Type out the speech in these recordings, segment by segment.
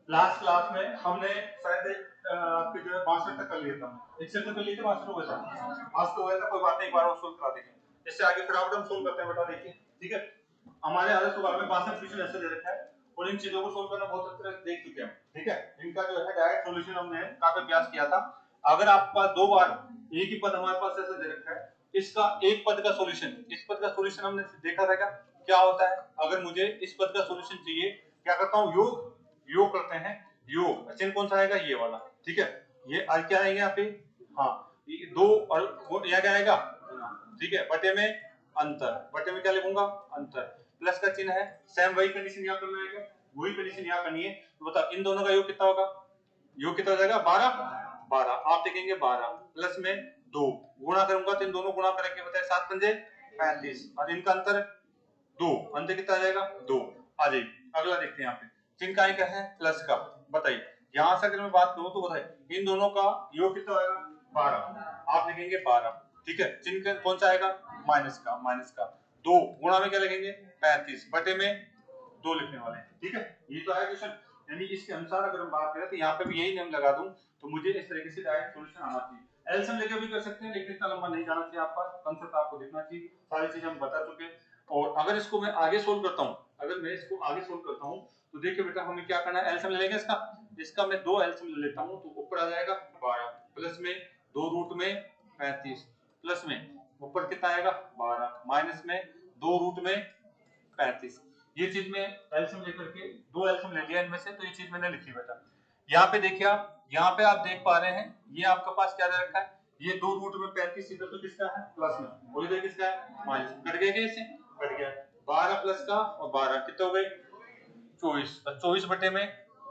Last class में हमने शायद आपके जो है 62 तक कर लिया था, एक चैप्टर कर लिए थे 62 हो गया था, आज तो हो गया था, कोई बात नहीं, एक बार और सोल्व करा देंगे। इससे आगे फटाफट हम सोल्व करते हैं बेटा, देखिए ठीक है। हमारे आधे सवाल में 62 क्वेश्चन ऐसे दे रखा है और इन चीजों को सोल्व करना बहुत अच्छी तरह देख चुके हैं, ठीक है। इनका जो है डायरेक्ट सॉल्यूशन हमने काफी अभ्यास किया था। अगर आपके पास दो बार एक ही पद हमारे पास ऐसे दे रखा है, इसका एक पद का सॉल्यूशन, इस पद का सॉल्यूशन हमने देखा था क्या होता है। अगर मुझे इस पद का सॉल्यूशन चाहिए, क्या करता हूँ, योग करते हैं, योग चिन्ह कौन सा आएगा, ये वाला, ठीक है। ये आज क्या आएगा यहाँ पे, हाँ ये दो और वो यहाँ क्या आएगा, ठीक है, बटे में अंतर, बटे में क्या लिखूंगा, अंतर, प्लस का चिन्ह है, सेम वही कंडीशन यहाँ करना है, वही कंडीशन यहाँ करनी है। तो बताओ इन दोनों का योग कितना होगा, योग कितना हो जाएगा, 12 12, आप देखेंगे 12 प्लस में 2 गुणा करूंगा तो इन दोनों गुणा करके बताए 7 पंजे 35 और इनका अंतर 2, अंतर कितना आ जाएगा 2 आ जाएगी। अगला देखते हैं यहाँ पे चिन्ह का क्या है, प्लस का, बताइए यहां से अगर मैं बात करूं तो बताइए इन दोनों का योग कितना आएगा 12, आप लिखेंगे 12, ठीक है। चिन्ह कौन सा आएगा, माइनस का 2 गुणा में क्या लिखेंगे 35 बटे में 2 लिखने वाले हैं, ठीक है। ये तो है क्वेश्चन, यानी इसके अनुसार अगर हम बात करें तो यहाँ पे भी यही नियम लगा दूं तो मुझे इस तरीके से डायरेक्ट सॉल्यूशन आना चाहिए। एलसीएम लेके भी कर सकते हैं लेकिन इतना लंबा नहीं जाना चाहिए, आपका कंसेप्ट आपको देखना चाहिए, सारी चीजें हम बता चुके हैं। और अगर इसको मैं आगे सोल्व करता हूँ, अगर मैं इसको आगे सोल्व करता हूँ तो देखिए बेटा हमें क्या करना है, एलसीएम ले लेंगे इसका मैं 2 एलसीएम ले लेता हूँ तो ऊपर आ जाएगा 12 प्लस में 2 रूट में 35 प्लस में ऊपर कितना आएगा 12 माइनस में 2 रूट में 35। ये चीज में एलसीएम लेकर के 2 एलसीएम ले लिया इनमें से, तो ये चीज मैंने लिखी बेटा। यहाँ पे देखिए आप, यहाँ पे आप देख पा रहे हैं ये आपके पास क्या दे रखा है, ये 2 रूट में 35 इधर तो किसका है प्लस में और इधर किसका है माइनस, कट गया क्या इससे, कट गया, 12 प्लस का और 12 कितने हो गए 24, 24 बटे में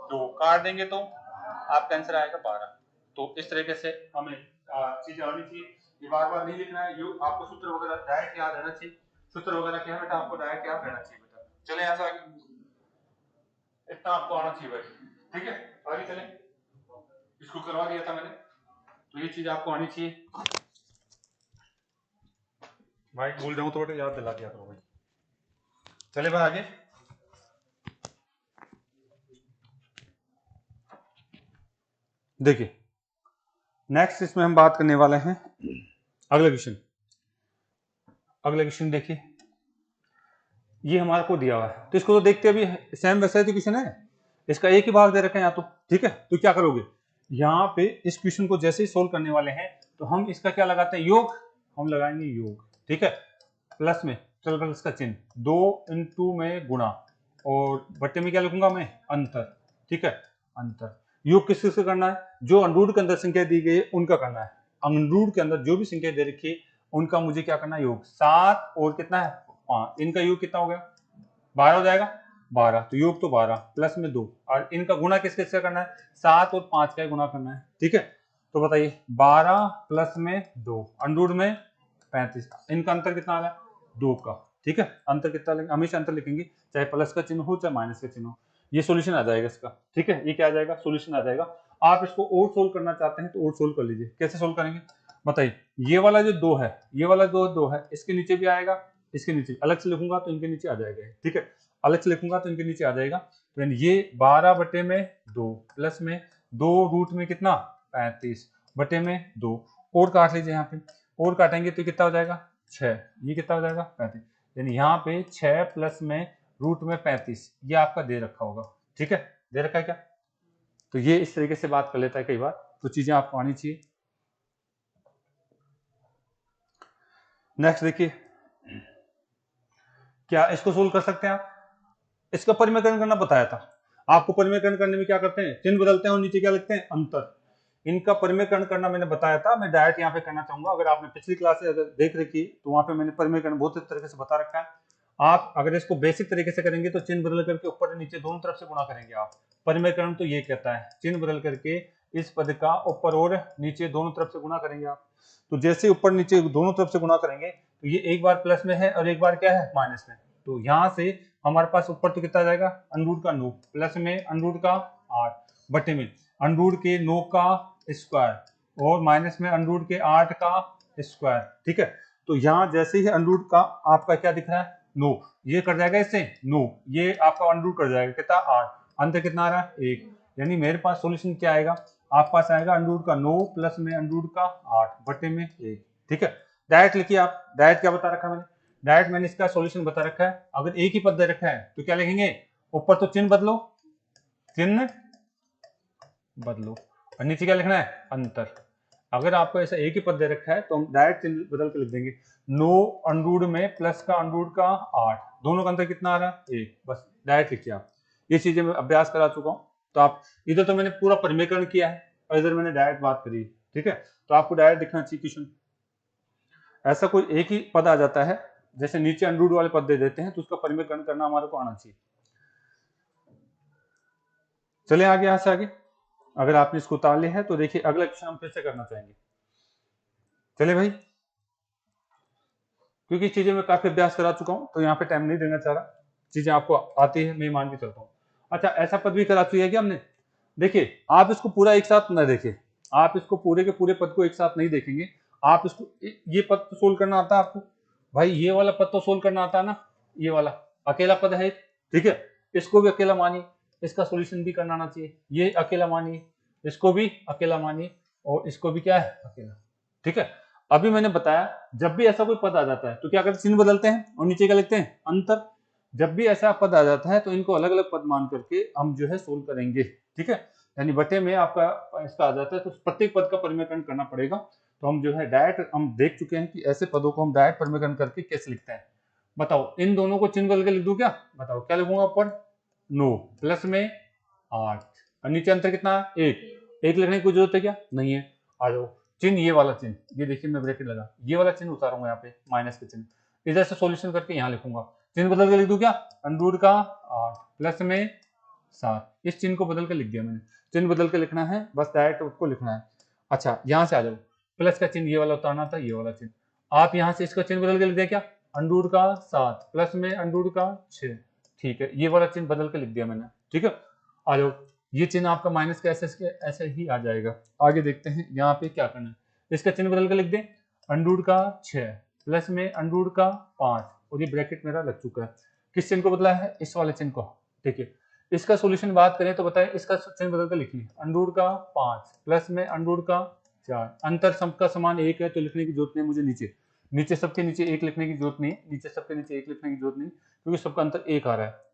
2 काट देंगे तो आपका आंसर आएगा 12। तो इस तरीके से हमें चीजें आनी चाहिए, ये बार बार नहीं लिखना है, आपको सूत्र वगैरह डायरेक्ट याद रहना चाहिए, सूत्र वगैरह क्या है बेटा आपको डायरेक्ट याद रहना चाहिए बेटा। चले यहाँ से आगे, इतना आपको आना चाहिए भाई, ठीक है। आगे चले, इसको करवा दिया था मैंने तो ये चीज आपको आनी चाहिए भाई, भूल जाऊं तो बेटा याद दिला दिया करो भाई। चले भाई आगे, देखिए नेक्स्ट इसमें हम बात करने वाले हैं अगला क्वेश्चन देखिए ये हमारे को दिया हुआ है तो इसको तो देखते अभी सेम वैसा ही क्वेश्चन है, इसका एक ही भाग दे रखा है यहाँ तो, ठीक है। तो क्या करोगे यहाँ पे इस क्वेश्चन को जैसे ही सोल्व करने वाले हैं तो हम इसका क्या लगाते हैं योग, हम लगाएंगे योग, ठीक है। प्लस में चल प्लस का चिन्ह 2 इंटू में गुणा और बट्टे में क्या लिखूंगा मैं अंतर, ठीक है। अंतर योग किस किससे करना है, जो अंडरूट के अंदर संख्या दी गई है उनका करना है, अंडरूट के अंदर जो भी संख्या दे रखी है उनका मुझे क्या करना है योग, 7 और कितना है 5, इनका योग कितना हो गया 12 हो जाएगा 12, तो योग तो 12 प्लस में 2 और इनका गुणा किस किससे करना है 7 और 5 का गुणा करना है, ठीक है। तो बताइए 12 प्लस में 2 अंडरूट में 35, इनका अंतर कितना आ रहा है 2 का, ठीक है। अंतर कितना लेंगे, हमेशा अंतर लिखेंगे चाहे प्लस का चिन्ह हो चाहे माइनस का चिन्ह हो, ये सॉल्यूशन आ जाएगा इसका, ठीक है। ये क्या आ जाएगा सॉल्यूशन आ जाएगा। आप इसको और सोल्व करना चाहते हैं तो और सोल्व कर लीजिए, कैसे सोल्व करेंगे बताइए। ये वाला जो 2 है, ये वाला 2 है, इसके नीचे भी आएगा, इसके नीचे अलग से लिखूंगा तो इनके नीचे आ जाएगा, ठीक है। अलग से लिखूंगा तो इनके नीचे आ जाएगा, तो ये 12 बटे में 2 प्लस में 2 रूट में कितना 35 बटे में 2 और काट लीजिए, यहाँ पे और काटेंगे तो कितना हो जाएगा 6, ये कितना हो जाएगा 35, यानी यहाँ पे 6 प्लस में रूट में 35 ये आपका दे रखा होगा, ठीक है। दे रखा है क्या, तो ये इस तरीके से बात कर लेता है कई बार, तो चीजें आपको आनी चाहिए। नेक्स्ट देखिए क्या इसको सोल्व कर सकते हैं आप, इसका परिमेयकरण करना बताया था आपको। परिमेयकरण करने में क्या करते हैं चिन्ह बदलते हैं और नीचे क्या लिखते हैं अंतर, इनका परिमेयकरण करना मैंने बताया था, मैं डायरेक्ट यहाँ पे करना चाहूंगा। अगर आपने पिछली क्लास से अगर देख रखी तो वहां पे मैंने परिमेयकरण बहुत अच्छे तरीके से बता रखा है। आप अगर इसको बेसिक तरीके से करेंगे तो चिन्ह बदल करके ऊपर और नीचे दोनों तरफ से गुणा करेंगे आप। परिमेयकरण तो ये कहता है चिन्ह बदल करके इस पद का ऊपर और नीचे दोनों तरफ से गुणा करेंगे आप। तो जैसे ऊपर नीचे दोनों तरफ से गुणा करेंगे तो ये एक बार प्लस में है और एक बार क्या है माइनस में, तो यहाँ से हमारे पास ऊपर तो कितना जाएगा अंडरूट का 9 प्लस में अंडरूट का 8 बटे में अंडरूट के 9 का स्क्वायर और माइनस में अंडरूट के 8 का स्क्वायर, ठीक है। तो यहाँ जैसे ही अंडरूट का आपका क्या दिख रहा है 9, ये कर जाएगा इससे 9, ये आपका अंडरूट कर जाएगा कितना 8, अंतर कितना आ रहा है 1, यानी मेरे पास सॉल्यूशन क्या आएगा, आपके पास आएगा अंडर रूट का 9 प्लस में अंडर रूट का 8 बटे में 1। ठीक है, डायरेक्ट लिखिए आप। डायरेक्ट क्या बता रखा है मैंने, डायरेक्ट मैंने इसका सॉल्यूशन बता रखा है। अगर एक ही पद दे रखा है तो क्या लिखेंगे, ऊपर तो चिन्ह बदलो, चिन्ह बदलो, और नीचे क्या लिखना है, अंतर। अगर आपको ऐसा एक ही पद दे रखा है तो हम डायरेक्ट चिन्ह बदल के लिख देंगे 9 अंडर रूट में प्लस का अंडर रूट का 8, दोनों का अंतर कितना आ रहा है 1। बस डायरेक्ट लिखिए आप। ये चीजें मैं अभ्यास करा चुका हूं, तो आप इधर तो मैंने पूरा परिमेयकरण किया है और इधर मैंने डायरेक्ट बात करी। ठीक है, तो आपको डायरेक्ट दिखना चाहिए क्वेश्चन। ऐसा कोई एक ही पद आ जाता है, जैसे नीचे अंडर रूट वाले पद दे देते हैं तो उसका परिमेयकरण करना हमारे को आना चाहिए। चले आगे, यहां से आगे अगर आपने इसको उतार लिया है तो देखिए अगला क्वेश्चन हम फिर से करना चाहेंगे। चले भाई, क्योंकि चीजें मैं काफी अभ्यास करा चुका हूं तो यहाँ पे टाइम नहीं देना चाह रहा, चीजें आपको आती है, मैं मान के चलता हूँ। अच्छा, ऐसा पद भी करा चुकी है क्या हमने, देखिए आप इसको पूरा एक साथ न देखें, आप इसको पूरे के पूरे पद को एक साथ नहीं देखेंगे। आप इसको ये पद तो सोल्व करना आता है आपको, भाई ये वाला पद तो सोल्व करना आता है ना, ये वाला अकेला पद है, ठीक है, इसको भी अकेला मानिए, इसका सोल्यूशन भी करना आना चाहिए, ये अकेला मानिए, इसको भी अकेला मानिए, और इसको भी क्या है, अकेला। ठीक है, अभी मैंने बताया जब भी ऐसा कोई पद आ जाता है तो क्या करते, चिन्ह बदलते हैं और नीचे क्या लिखते हैं, अंतर। जब भी ऐसा पद आ जाता है तो इनको अलग अलग पद मान करके हम जो है सोल्व करेंगे। ठीक है, यानी बटे में आपका इसका आ जाता है तो प्रत्येक पद का परिमेयकरण करना पड़ेगा। तो हम जो है डायरेक्ट हम देख चुके हैं कि ऐसे पदों को हम डायरेक्ट परिमेयकरण करके कैसे लिखते हैं। बताओ, इन दोनों को चिन्ह बदल के लिख दूं क्या, बताओ क्या लिखूंगा, ऊपर 9 प्लस में 8 और नीचे अंतर कितना, 1 लिखने की कोई जरूरत है क्या, नहीं है। आ जाओ, चिन्ह ये वाला चिन्ह, ये देखिए मैं ब्रैकेट लगा, ये वाला चिन्ह उतारूंगा यहाँ पे माइनस के चिन्ह, इधर से सॉल्यूशन करके यहाँ लिखूंगा, चिन्ह बदल के लिख दूं क्या, अंडर रूट का 8 प्लस में 7, इस चिन्ह को बदल के लिख दिया मैंने। चिन्ह बदल के लिखना है, बस डायरेक्ट उसको लिखना है। अच्छा, यहाँ से आ जाओ, प्लस का चिन्ह ये वाला उतारना था, ये वाला चिन्ह आप यहाँ से इसका चिन्ह बदल के लिख दिया क्या, अंडर रूट का 7 प्लस में अंडर रूट का 6। ठीक है, ये वाला चिन्ह बदल के लिख दिया मैंने। ठीक है, आ जाओ, ये चिन्ह आपका माइनस का ऐसे ही आ जाएगा। आगे देखते हैं यहाँ पे क्या करना है, इसका चिन्ह बदल के लिख दें, अंडर रूट का 6 प्लस में अंडर रूट का 5, और ये ब्रैकेट मेरा लग चुका है। किस चिन्ह को बदला है, इस वाले चिन्ह को। ठीक है, इसका सॉल्यूशन बात करें तो बताएं, इसका चिन्ह बदल कर लिखिए, अंडर रूट का 5 प्लस में अंडर रूट का 4, अंतर सबका समान 1 है तो लिखने की जरूरत नहीं मुझे, नीचे सबके नीचे 1 लिखने की जरूरत नहीं, नीचे सबके नीचे 1 लिखने की जरूरत नहीं, क्योंकि सबका अंतर 1 आ रहा है।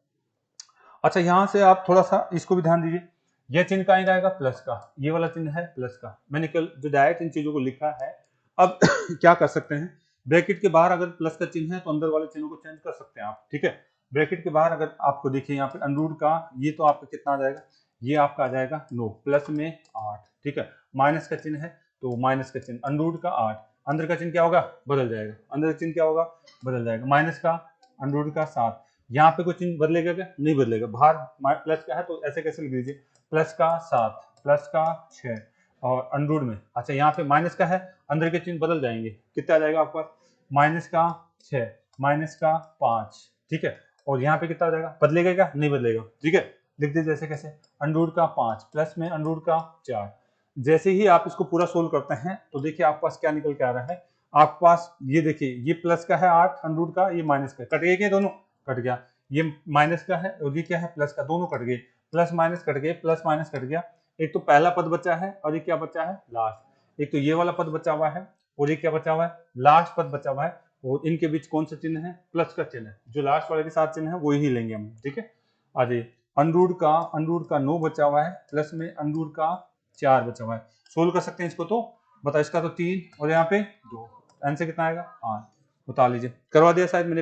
अच्छा, यहां से आप थोड़ा सा इसको भी ध्यान दीजिए, यह चिन्ह कहाँ आएगा, प्लस का, ये वाला चिन्ह है प्लस का, मैंने कल जो डायरेक्ट इन चीजों को लिखा है। अब क्या कर सकते हैं, ब्रैकेट के बाहर अगर प्लस का चिन्ह है तो अंदर वाले चिन्हों को चेंज कर सकते हैं आप। ठीक है, ब्रैकेट के बाहर अगर आपको देखिए यहाँ पे अंडर रूट का, ये तो आपका कितना आ जाएगा, ये आपका आ जाएगा 9 प्लस में 8। ठीक है, माइनस का चिन्ह है तो माइनस का चिन्ह, अंडर रूट का 8, अंदर का चिन्ह क्या होगा, बदल जाएगा, अंदर का चिन्ह क्या होगा, बदल जाएगा, माइनस का अंडर रूट का 7, यहाँ पे कोई चिन्ह बदलेगा क्या, नहीं बदलेगा, बाहर प्लस का है तो ऐसे कैसे लिख दीजिए, प्लस का 7 प्लस का 6 और अंडर रूट में। अच्छा, यहाँ पे माइनस का है, अंदर के चिन्ह बदल जाएंगे, कितना आ जाएगा आपके पास, माइनस का 6 माइनस का 5। ठीक है, और यहाँ पे कितना आ जाएगा, बदलेगा क्या, नहीं बदलेगा। ठीक है, लिख दीजिए जैसे कैसे, अंडर रूट का 5 प्लस में अंडर रूट का 4। जैसे ही आप इसको पूरा सोल्व करते हैं तो देखिए आपके पास क्या निकल के आ रहा है, आपके पास ये देखिए, ये प्लस का है 8 अंडर रूट का, ये माइनस का, कट गए क्या दोनों, कट गया, ये माइनस का है और ये क्या है, प्लस का, दोनों कट गए, प्लस माइनस कट गए, प्लस माइनस कट गया। एक तो पहला पद बचा है और ये क्या बचा है, लास्ट, एक तो ये वाला पद बचा हुआ है और ये क्या बचा हुआ है, लास्ट पद बचा हुआ है, और इनके बीच कौन सा चिन्ह है, प्लस का चिन्ह है, जो लास्ट वाले के साथ चिन्ह है वो ही लेंगे हम। ठीक है, आ जाइए, अंडर का 9 बचा हुआ है प्लस में अंडर का 4 बचा हुआ है, सोल्व कर सकते हैं इसको, तो बताओ, इसका तो 3 और यहाँ पे 2, आंसर कितना आएगा, 8। उतार लीजिए, करवा दिया शायद मैंने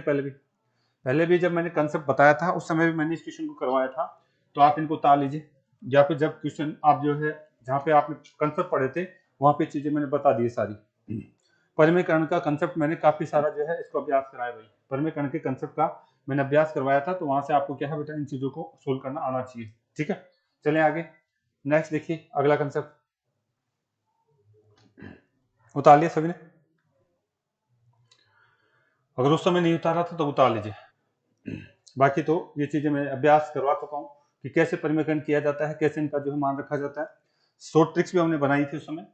पहले भी जब मैंने कंसेप्ट बताया था उस समय भी मैंने इस क्वेश्चन को करवाया था, तो आप इनको उतार लीजिए, या फिर जब क्वेश्चन आप जो है जहाँ पे आपने कंसेप्ट पढ़े थे वहां पे चीजें मैंने बता दी सारी। परिमेयकरण का कंसेप्ट मैंने काफी सारा जो है इसको अभ्यास कराया भाई, परिमेयकरण के कंसेप्ट का मैंने अभ्यास करवाया था, तो वहां से आपको क्या है बेटा, इन चीजों को सोल्व करना आना चाहिए। ठीक है, चलें आगे, नेक्स्ट देखिए अगला कंसेप्ट, उतार लिया सभी ने, अगर उस समय नहीं उतारा था तो उतार लीजिए। बाकी तो ये चीजें मैं अभ्यास करवा चुका हूँ कि कैसे परिमेयकरण किया जाता है, कैसे इनका जो है मान रखा जाता है, शॉर्ट ट्रिक्स भी हमने बनाई थी उस समय,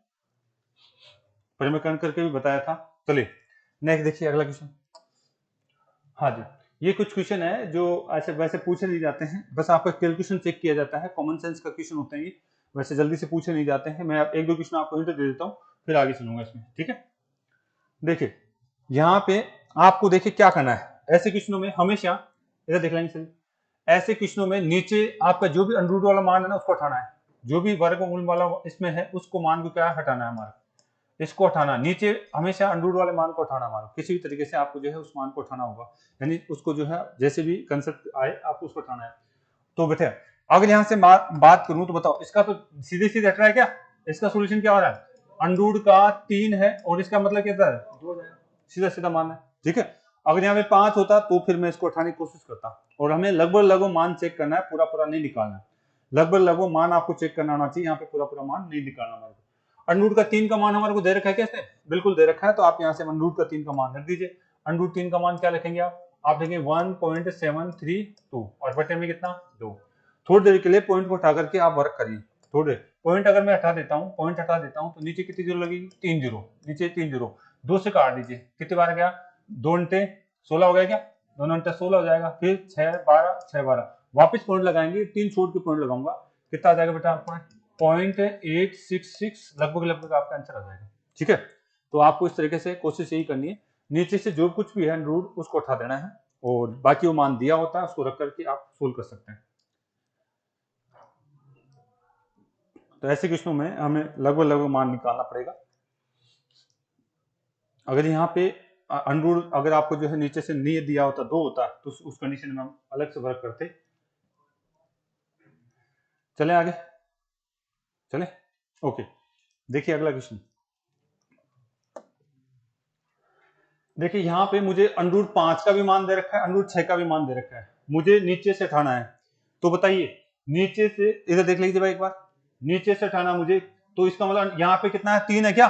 परिमेयकरण करके भी बताया था। चलिए नेक्स्ट देखिए अगला क्वेश्चन। हाँ जी, ये कुछ क्वेश्चन है जो ऐसे वैसे पूछे नहीं जाते हैं, बस आपका कैलकुलेशन चेक किया जाता है, कॉमन सेंस का क्वेश्चन होते हैं ये, वैसे जल्दी से पूछे नहीं जाते हैं। मैं एक दो क्वेश्चन आपको हिंट दे देता हूँ, फिर आगे सुनूंगा इसमें, ठीक है। देखिए यहाँ पे आपको देखिए क्या करना है, ऐसे क्वेश्चनों में हमेशा इधर देख लेंगे सभी, ऐसे क्वेश्चनों में नीचे आपका जो भी अंडर वाला मान है ना उसको हटाना है, जो भी वर्गमूल वाला इसमें है उसको मान को क्या हटाना है हमारा, इसको हटाना, नीचे हमेशा अंडर वाले मान को हटाना हमारा, किसी भी तरीके से आपको जो है उस मान को हटाना होगा, यानी उसको जो है जैसे भी कंसेप्ट आए आपको उसको हटाना है। तो बेटे अगर यहाँ से बात करूं तो बताओ, इसका तो सीधे सीधे हट रहा है क्या, इसका सोल्यूशन क्या हो रहा है, अंडर का 3 है और इसका मतलब क्या है 2 हो जाएगा, सीधा सीधा मान है, ठीक है। अगर यहाँ पे 5 होता तो फिर मैं इसको हटाने की कोशिश करता, और हमें लगभग लगभग मान चेक करना है, पूरा पूरा नहीं निकालना, लगभग लगभग मान आपको चेक करना आना चाहिए, यहाँ पे पूरा पूरा मान नहीं निकालना हमारे को। अंडर का 3 का मान हमारे को दे रखा है कैसे, बिल्कुल दे रखा है, तो आप यहाँ से अंडर का 3 का मान रख दीजिए। अंडर 3 का मान क्या लिखेंगे आप लिखेंगे 1.732 और बटे में कितना 2। थोड़ी देर के लिए पॉइंट को हटा करके आप वर्क करिए, थोड़े पॉइंट अगर मैं हटा देता हूँ, पॉइंट हटा देता हूँ तो नीचे कितनी जीरो लगेगी, 3 जीरो, नीचे 3 जीरो, 2 से काट दीजिए, कितनी बार गया 2 अंटे 16 हो गया क्या, 2 अंटे 16 हो जाएगा, फिर 6 12 6 12 वापस पॉइंट लगाएंगे, 3 छोड़ के पॉइंट लगाऊंगा, कितना आ जाएगा बेटा आपको 0.866, लगभग लगभग आपका आंसर आ जाएगा, ठीक है। तो आपको इस तरीके से कोशिश यही करनी है, नीचे से जो कुछ भी है रूट उसको उठा देना है, और बाकी वो मान दिया होता है उसको रख करके आप सोल्व कर सकते हैं। तो ऐसे क्वेश्चनों में हमें लगभग लगभग मान निकालना पड़ेगा। अगर यहाँ पे अंडर अगर आपको जो है नीचे से नहीं दिया होता 2 होता तो उस कंडीशन में हम अलग से वर्क करते। चले आगे, चले, ओके। देखिए अगला क्वेश्चन, देखिए यहाँ पे मुझे अंडर 5 का भी मान दे रखा है, अंडर 6 का भी मान दे रखा है, मुझे नीचे से उठाना है, तो बताइए नीचे से इधर देख लीजिए भाई एक बार, नीचे से उठाना मुझे, तो इसका मतलब यहाँ पे कितना है 3 है क्या,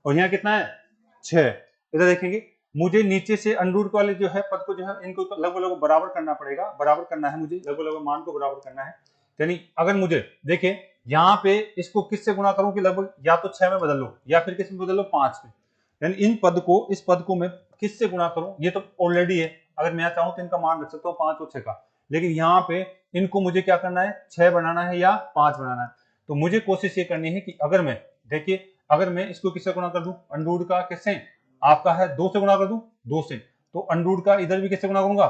और यहाँ कितना है 6, इधर देखेंगे मुझे नीचे से अंडर वाले जो है पद को जो है इनको लगभग लगभग बराबर करना पड़ेगा, बराबर करना है मुझे, लगभग लगभग मान को बराबर करना है, यानी अगर मुझे देखिए यहाँ पे इसको किससे गुणा करूं कि लगभग या तो 6 में बदल लो या फिर किस में बदल लो 5 में, यानी इन पद को इस पद को मैं किससे गुणा करूं, ये तो ऑलरेडी है, अगर मैं चाहूं तो इनका मान रख सकता हूं 5 और 6 का, लेकिन यहाँ पे इनको मुझे क्या करना है 6 बनाना है या 5 बनाना है, तो मुझे कोशिश ये करनी है कि अगर मैं देखिए अगर मैं इसको किससे गुणा कर दूं, अंडर का किससे आपका है 2 से गुणा कर दूं, 2 से, तो अंडर का इधर भी किससे गुणा करूंगा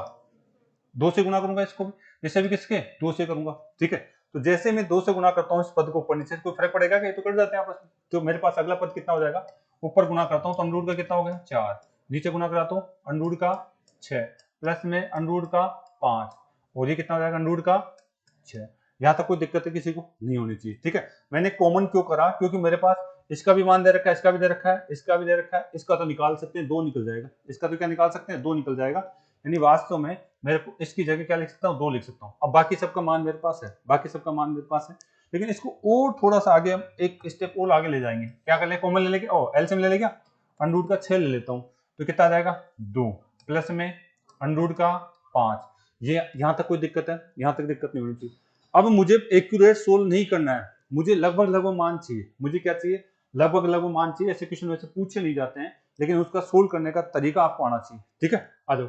2 से गुणा करूंगा, इसको भी इसे भी किसके 2 से करूंगा, ठीक है। तो जैसे मैं 2 से गुणा करता हूं इस पद को ऊपर नीचे, कोई फर्क पड़ेगा कि ये तो कट जाते हैं आपस में, तो मेरे पास अगला पद कितना हो जाएगा, ऊपर गुणा करता हूं तो अंडर का कितना हो गया 4, नीचे गुणा कराता हूं अंडर का 6 प्लस में अंडर का 5, और ये कितना हो जाएगा अंडर का 6। यहाँ तक कोई दिक्कत है किसी को नहीं होनी चाहिए, ठीक है। मैंने कॉमन क्यों करा, क्योंकि मेरे पास इसका भी मान दे रखा है, इसका भी दे रखा है, इसका भी दे रखा है, इसका तो निकाल सकते हैं 2 निकल जाएगा, इसका तो क्या निकाल सकते हैं 2 निकल जाएगा, यानी वास्तव में मेरे को इसकी जगह क्या लिख सकता हूँ 2 लिख सकता हूँ। अब बाकी सबका मान मेरे पास है, बाकी सबका मान मेरे पास है, लेकिन इसको और थोड़ा सा आगे हम एक स्टेप और आगे ले जाएंगे, क्या कर ले कॉमन ले लेंगे, एलसीएम ले लेगा, अंडर का 6 ले लेता हूँ, तो कितना आ जाएगा 2 प्लस में अंडर का 5, ये यहाँ तक कोई दिक्कत है, यहाँ तक दिक्कत नहीं होनी चाहिए। अब मुझे एक्यूरेट सोल्व नहीं करना है, मुझे लगभग लगभग मान चाहिए, मुझे क्या चाहिए लगभग लगभग मान चाहिए, ऐसे क्वेश्चन वैसे पूछे नहीं जाते हैं, लेकिन उसका सोल्व करने का तरीका आपको आना चाहिए, ठीक है। आ जाओ,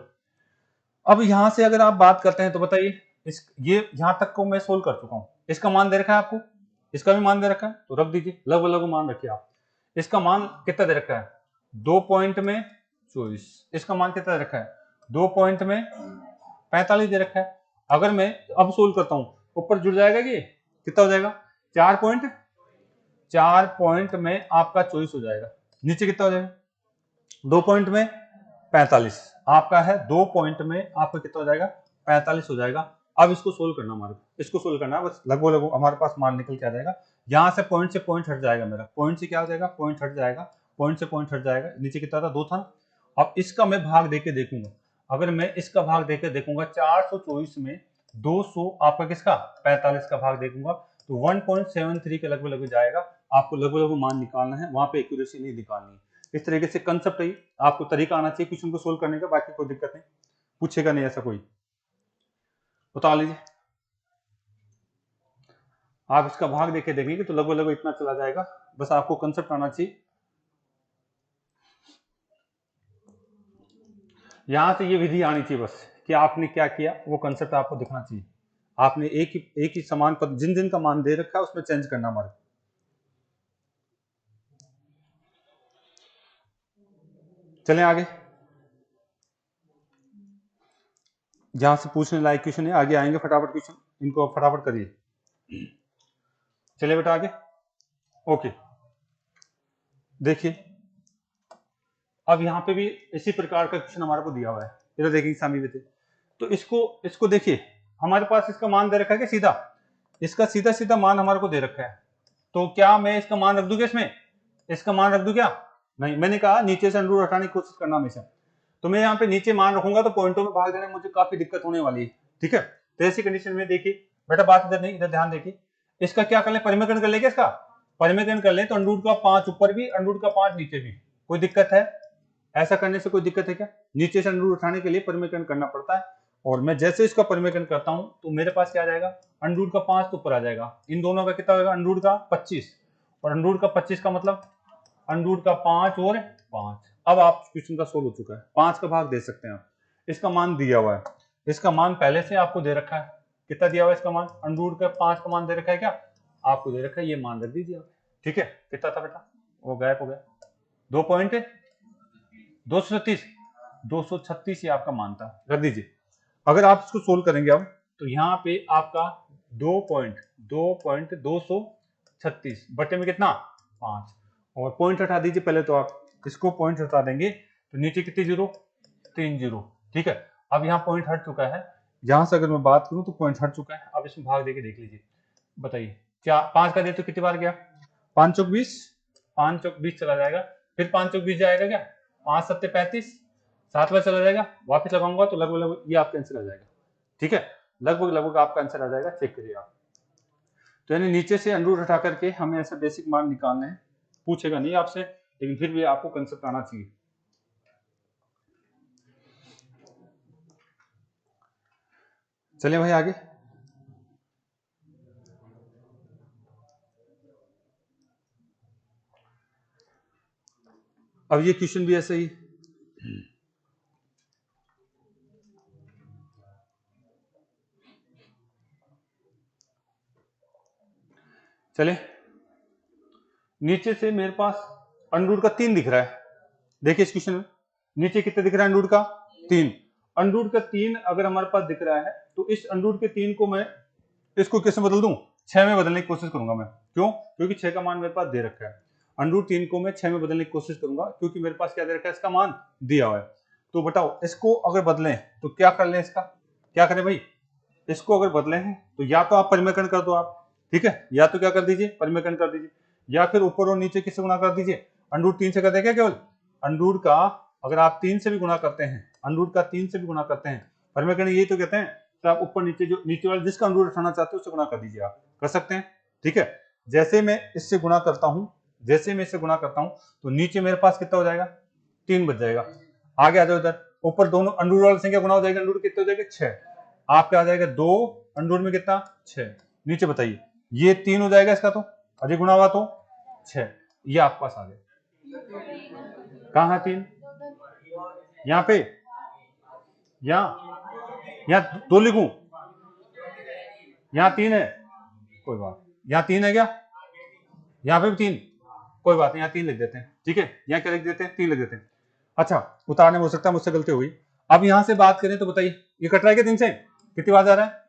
अब यहां से अगर आप बात करते हैं तो बताइए इस ये यहां तक को मैं सोल्व कर चुका हूं, इसका मान दे रखा है आपको, इसका भी मान दे रखा है, तो रख दीजिए लगभग लगभग मान रखिए आप, इसका मान कितना दे रखा है 2 पॉइंट में 24, इसका मान कितना दे रखा है 2 पॉइंट में 45 दे रखा है। अगर मैं अब सोल्व करता हूं ऊपर जुड़ जाएगा, ये कितना हो जाएगा 4 पॉइंट में आपका 24 हो जाएगा, नीचे कितना हो जाएगा 2 पॉइंट में 45, आपका है 2 पॉइंट में आपका कितना हो जाएगा 45 हो जाएगा। अब इसको सोल्व करना, हमारे इसको सोल्व करना है, बस लगभग लगभग हमारे पास मान निकल के आ जाएगा, यहां से पॉइंट हट जाएगा, मेरा पॉइंट से क्या हो जाएगा पॉइंट हट जाएगा, पॉइंट से पॉइंट हट जाएगा, नीचे कितना था 2 था। अब इसका मैं भाग देके देखूंगा, अगर मैं इसका भाग देके देखूंगा 424 में 200 आपका किसका 45 का भाग देखूंगा तो 1.73 के लगभग लगभग जाएगा, आपको लगभग लगभग मान निकालना है, वहां पे एक्यूरेसी नहीं निकालनी है। इस तरीके से कंसेप्ट है, आपको तरीका आना चाहिए क्वेश्चन को सोल्व करने का, बाकी कोई दिक्कत नहीं, पूछेगा नहीं ऐसा कोई, बता लीजिए। आप इसका भाग देके देखेंगे तो लगभग लगभग इतना चला जाएगा, बस आपको कंसेप्ट आना चाहिए। यहां से ये विधि आनी चाहिए बस, कि आपने क्या किया, वो कंसेप्ट आपको दिखना चाहिए। आपने एक ही समान पद जिन जिन का मान दे रखा है उसमें चेंज करना हमारे। चलें आगे, जहां से पूछने लायक क्वेश्चन है आगे आएंगे फटाफट क्वेश्चन, इनको फटाफट करिए। चलिए बेटा आगे। ओके, देखिए अब यहाँ पे भी इसी प्रकार का क्वेश्चन हमारे को दिया हुआ है, इधर देखिए सामी बेटे। तो इसको देखिए, हमारे पास इसका मान दे रखा है कि सीधा, इसका सीधा सीधा मान हमारे को दे रखा है। तो क्या मैं इसका मान रख दूंगा, इसमें इसका मान रख दूं क्या? नहीं, मैंने कहा नीचे से अंडर हटाने की कोशिश करना हमेशा। तो मैं यहाँ पे नीचे मान रखूंगा तो पॉइंटों में भाग देने में मुझे काफी दिक्कत होने वाली है, ठीक है। तो ऐसी कंडीशन में देखिए बेटा, बात इधर नहीं, इधर ध्यान देखिए। इसका क्या कर ले, परिमेकरण कर ले क्या, इसका परिमेकरण कर ले तो अंडर का 5 ऊपर भी, अंडर का 5 नीचे भी। कोई दिक्कत है? ऐसा करने से कोई दिक्कत है क्या? नीचे से अंडर उठाने के लिए परिमेकरण करना पड़ता है। और मैं जैसे इसका परिमेकरण करता हूं तो मेरे पास क्या आ जाएगा, अंडर का 5 तो ऊपर आ जाएगा। इन दोनों का कितना होगा, अंडर का 25, और अंडर का 25 का मतलब अंडर का 5 और 5। अब आप क्वेश्चन का सोल्व हो चुका है, 5 का भाग दे सकते हैं आप। इसका मान दिया हुआ है, इसका मान पहले से आपको दे रखा है। कितना दिया हुआ है इसका मान, अंडर का 5 का मान दे रखा है, क्या आपको दे रखा है, ये मान रख दीजिए आप, ठीक है। कितना था बेटा, वो गायब हो गया, 2 पॉइंट 236, 236 ये आपका मान था, रख दीजिए। अगर आप इसको सोल्व करेंगे अब तो यहाँ पे आपका 2.236 बटे में कितना 5, और पॉइंट हटा दीजिए पहले। तो आप इसको पॉइंट हटा देंगे तो नीचे कितनी जीरो, 3 जीरो, ठीक है। अब यहाँ पॉइंट हट चुका है, यहां से अगर मैं बात करूं तो पॉइंट हट चुका है। अब इसमें भाग देके देख लीजिए, बताइए 5 का दे तो कितनी बार गया, 5 चौक 20, 5 चौक 20 चला जाएगा, फिर 5 चौक 20 जाएगा क्या, 5 सत्ते 35, 7 बार चला जाएगा, वापस लगाऊंगा तो लगभग ये आपका आंसर आ जाएगा, ठीक है। लगभग आपका आंसर आ जाएगा, चेक करिए आप। तो यानी नीचे से अंडर हटा करके हमें ऐसे बेसिक मान निकालने हैं, पूछेगा नहीं आपसे, लेकिन फिर भी आपको कंसेप्ट आना चाहिए। चलिए भाई आगे। अब ये क्वेश्चन भी ऐसे ही, चले नीचे से मेरे पास अंडर का 3 दिख रहा है। देखिए इस क्वेश्चन में नीचे कितने दिख रहा है, अंडर का 3। अंडर का 3 अगर हमारे पास दिख रहा है तो इस अंडर के 3 को मैं इसको कैसे बदल दूं, 6 में बदलने की कोशिश करूंगा मैं। क्यों? क्योंकि 6 का मान मेरे पास दे रखा है। अंडर 3 को मैं 6 में बदलने की कोशिश करूंगा क्योंकि मेरे पास क्या दे रखा है, इसका मान दिया हुआ है। तो बताओ इसको अगर बदलें तो क्या कर लें, इसका क्या करें भाई, इसको अगर बदले हैं तो या तो आप परिमेकरण कर दो आप, ठीक है, या तो क्या कर दीजिए, परिमेकरण कर दीजिए, या फिर ऊपर और नीचे किससे गुणा कर दीजिए, अंडर 3 से कर देंगे केवल। अंडर का अगर आप 3 से भी गुणा करते हैं, अंडर का 3 से भी गुणा करते हैं, परिमेकरण यही तो कहते हैं। तो आप ऊपर नीचे जो नीचे वाला जिसका अंडर उठाना चाहते हो उससे गुणा कर दीजिए, आप कर सकते हैं, ठीक है। जैसे मैं इससे गुणा करता हूं, जैसे मैं इससे गुणा करता हूं तो नीचे मेरे पास कितना हो जाएगा, 3 बच जाएगा। आगे आ जाओ इधर, ऊपर दोनों अंडर वाली संख्या गुणा हो जाएगी, अंडर कितना हो जाएगा 6, आपका आ जाएगा 2, अंडर में कितना 6, नीचे बताइए ये 3 हो जाएगा इसका, तो अधिक गुणा हुआ तो 6, ये आपके पास आ गया। कहाँ है 3, यहाँ पे, यहाँ 2 लिखूं, यहाँ 3 है, कोई बात, यहाँ 3 है क्या, यहाँ पे भी 3, कोई बात नहीं, यहाँ 3 लिख देते हैं, ठीक है। यहाँ क्या लिख देते हैं, 3 लिख देते हैं। अच्छा उतारने में हो सकता है मुझसे गलती हो गई। अब यहां से बात करें तो बताइए ये कट रहा है क्या 3 से, कितनी बार जा रहा है,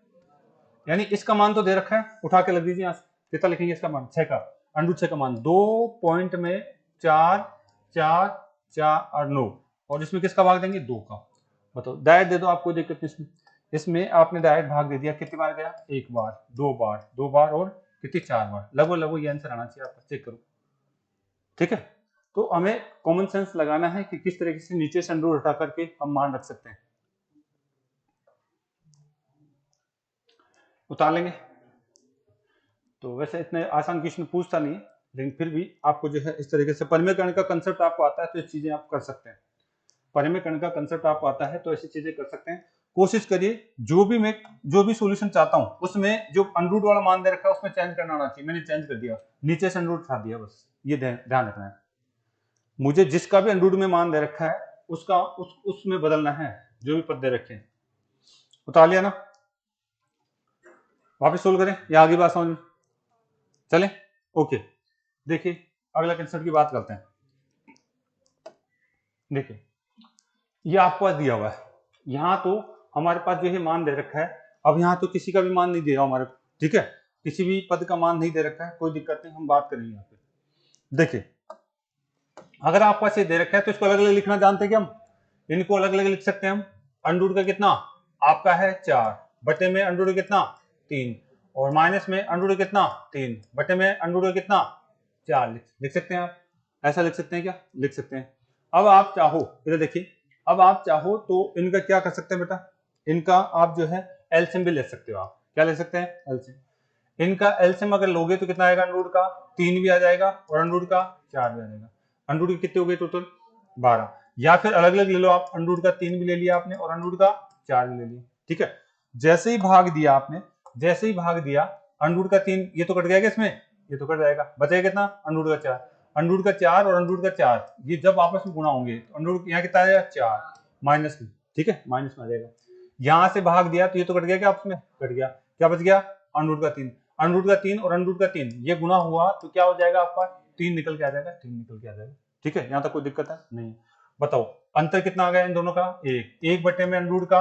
यानी इसका मान तो दे रखा है, उठा के लग दीजिए यहाँ से, कितना लिखेंगे इसका मान, 6 का, अंडर 6 का मान 2 पॉइंट में 4 4 4 और 9, और इसमें किसका भाग देंगे, 2 का। बताओ डायरेक्ट दे दो, आपको दिक्कत नहीं इसमें आपने डायरेक्ट भाग दे दिया, कितनी बार गया, 1 बार 2 बार 2 बार और कितनी 4 बार, लगभग ये आंसर आना चाहिए आपका, चेक करो, ठीक है। तो हमें कॉमन सेंस लगाना है कि किस तरीके से नीचे से अंडर हटा करके हम मान रख सकते हैं, उतार लेंगे। तो वैसे इतने आसान क्वेश्चन पूछता नहीं, लेकिन फिर भी आपको जो है इस तरीके से परिमेयकरण का कंसेप्ट आपको आता है तो ये चीजें आप कर सकते हैं, परिमेयकरण का कंसेप्ट आपको आता है तो ऐसी चीजें कर सकते हैं। कोशिश करिए जो भी सॉल्यूशन चाहता हूं उसमें जो अंडर वाला मान दे रखा है उसमें चेंज करना आना चाहिए, मैंने चेंज कर दिया, नीचे से अंडर उठा दिया, बस ये ध्यान रखना है। मुझे जिसका भी अंडर में मान दे रखा है उसका उसमें बदलना है, जो भी पद दे रखे हैं, उतार लिया ना, वापस सोल्व करें या आगे बात समझ में चले? ओके, देखिए अगला कंसेप्ट की बात करते हैं। देखिए ये आपको पास दिया हुआ है, यहाँ तो हमारे पास जो है मान दे रखा है, अब यहाँ तो किसी का भी मान नहीं दिया हमारे को, ठीक है, किसी भी पद का मान नहीं दे रखा है, कोई दिक्कत नहीं, हम बात करेंगे यहाँ पे। देखिए अगर आपके पास ये दे रखा है तो इसको अलग अलग लिखना जानते हैं कि हम इनको अलग अलग लिख सकते हैं हम। अंडर का कितना आपका है 4 बटे में अंडर कितना 3 और माइनस में अंडर कितना 3 बटे में अंडर कितना 4 लिख सकते हैं आप, ऐसा लिख सकते हैं क्या? लिख सकते हैं। अब आप चाहो इधर देखिए, अब आप चाहो तो इनका क्या कर सकते हैं बेटा, इनका आप जो है एलसीएम भी ले सकते हो। आप क्या ले सकते हैं? एलसीएम। इनका एलसीएम अगर लोगे तो कितना आएगा? अंडर का 3 भी आ जाएगा और अंडर का 4 भी आ जाएगा। अंडर के कितने हो गए टोटल? 12। या फिर अलग अलग ले लो आप, अंडर का 3 भी ले लिया आपने और अंडर का 4 भी ले लिया, ठीक है। जैसे ही भाग दिया आपने, जैसे ही भाग दिया अंडर का 3 ये तो कट गया इसमें, ये तो कट जाएगा, बचेगा कितना? अंडर का 4। अंडर का 4 और अंडर का 4 ये जब आपस में गुणा होंगे तो अंडर यहाँ कितना आ जाएगा? 4 माइनस में, ठीक है, माइनस में आ जाएगा। यहां से भाग दिया तो ये तो कट गया, क्या आपस में कट गया, क्या बच गया? अंडर का 3। अंडर का 3 और अंडर का 3 ये गुणा हुआ तो क्या हो जाएगा आपका? 3 निकल के आ जाएगा, 3 निकल के आ जाएगा, ठीक है। यहाँ तक कोई दिक्कत है नहीं। बताओ अंतर कितना आ गया इन दोनों का? 1 बटे में अंडर का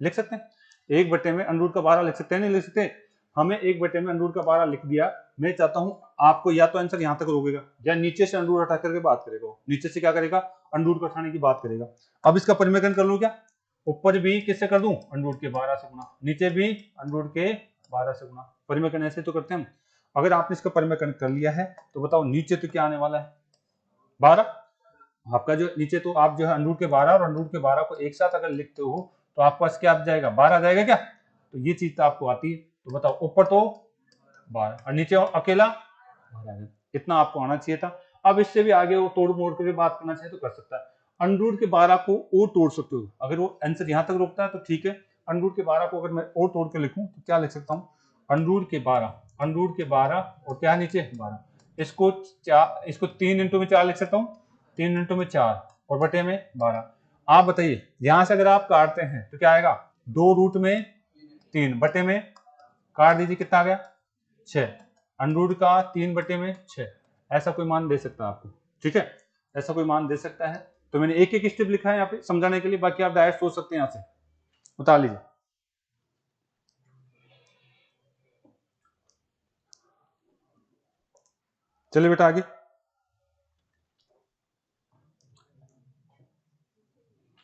लिख सकते हैं, 1 बटे में अंडर का 12 लिख सकते हैं, नहीं लिख सकते? हमें 1 बटे में अंडर का 12 लिख दिया। मैं चाहता हूं आपको या तो आंसर यहां तक रोकेगा या नीचे से अंडर हटा करके बात करेगा, नीचे से क्या करेगा? अंडर को हटाने की बात करेगा। अब इसका परिमेयकरण कर लूं क्या? ऊपर भी किससे कर दूं? अंडर के 12 से गुणा, नीचे भी अंडर के 12 से गुणा। परिमेयकरण ऐसे तो करते हैं हम। अगर आपने इसका परिमेयकरण कर लिया है तो बताओ नीचे तो क्या आने वाला है? 12। आपका जो नीचे तो आप जो है अंडर के 12 और अंडर के 12 को एक साथ अगर लिखते हो तो आपके पास क्या आ जाएगा? 12 आ जाएगा क्या? तो ये चीज तो आपको आती है। तो बताओ ऊपर तो 12 और नीचे अकेला 12, इतना आपको आना चाहिए था। अब इससे भी आगे वो तोड़ मोड़ के भी बात करना चाहिए तो कर सकता है। अंडर के 12 को और तोड़ सकते हो, अगर वो आंसर यहाँ तक रोकता है तो ठीक है। अंडर के 12 को अगर मैं और तोड़ के लिखूं तो क्या लिख सकता हूँ? अंडर के 12 और क्या नीचे 12, इसको 3 इंटू में 4 लिख सकता हूँ, 3 इंटू में 4 और बटे में 12। आप बताइए यहां से अगर आप काटते हैं तो क्या आएगा? 2 रूट में 3 बटे में काट दीजिए, कितना आ गया? 6। अंडर का 3 बटे में 6। ऐसा कोई मान दे सकता है आपको, ठीक है, ऐसा कोई मान दे सकता है। तो मैंने एक एक स्टेप लिखा है यहाँ पे समझाने के लिए, बाकी आप डायरेक्ट सोच सकते हैं, यहाँ से उतार लीजिए। चलिए बेटा आगे।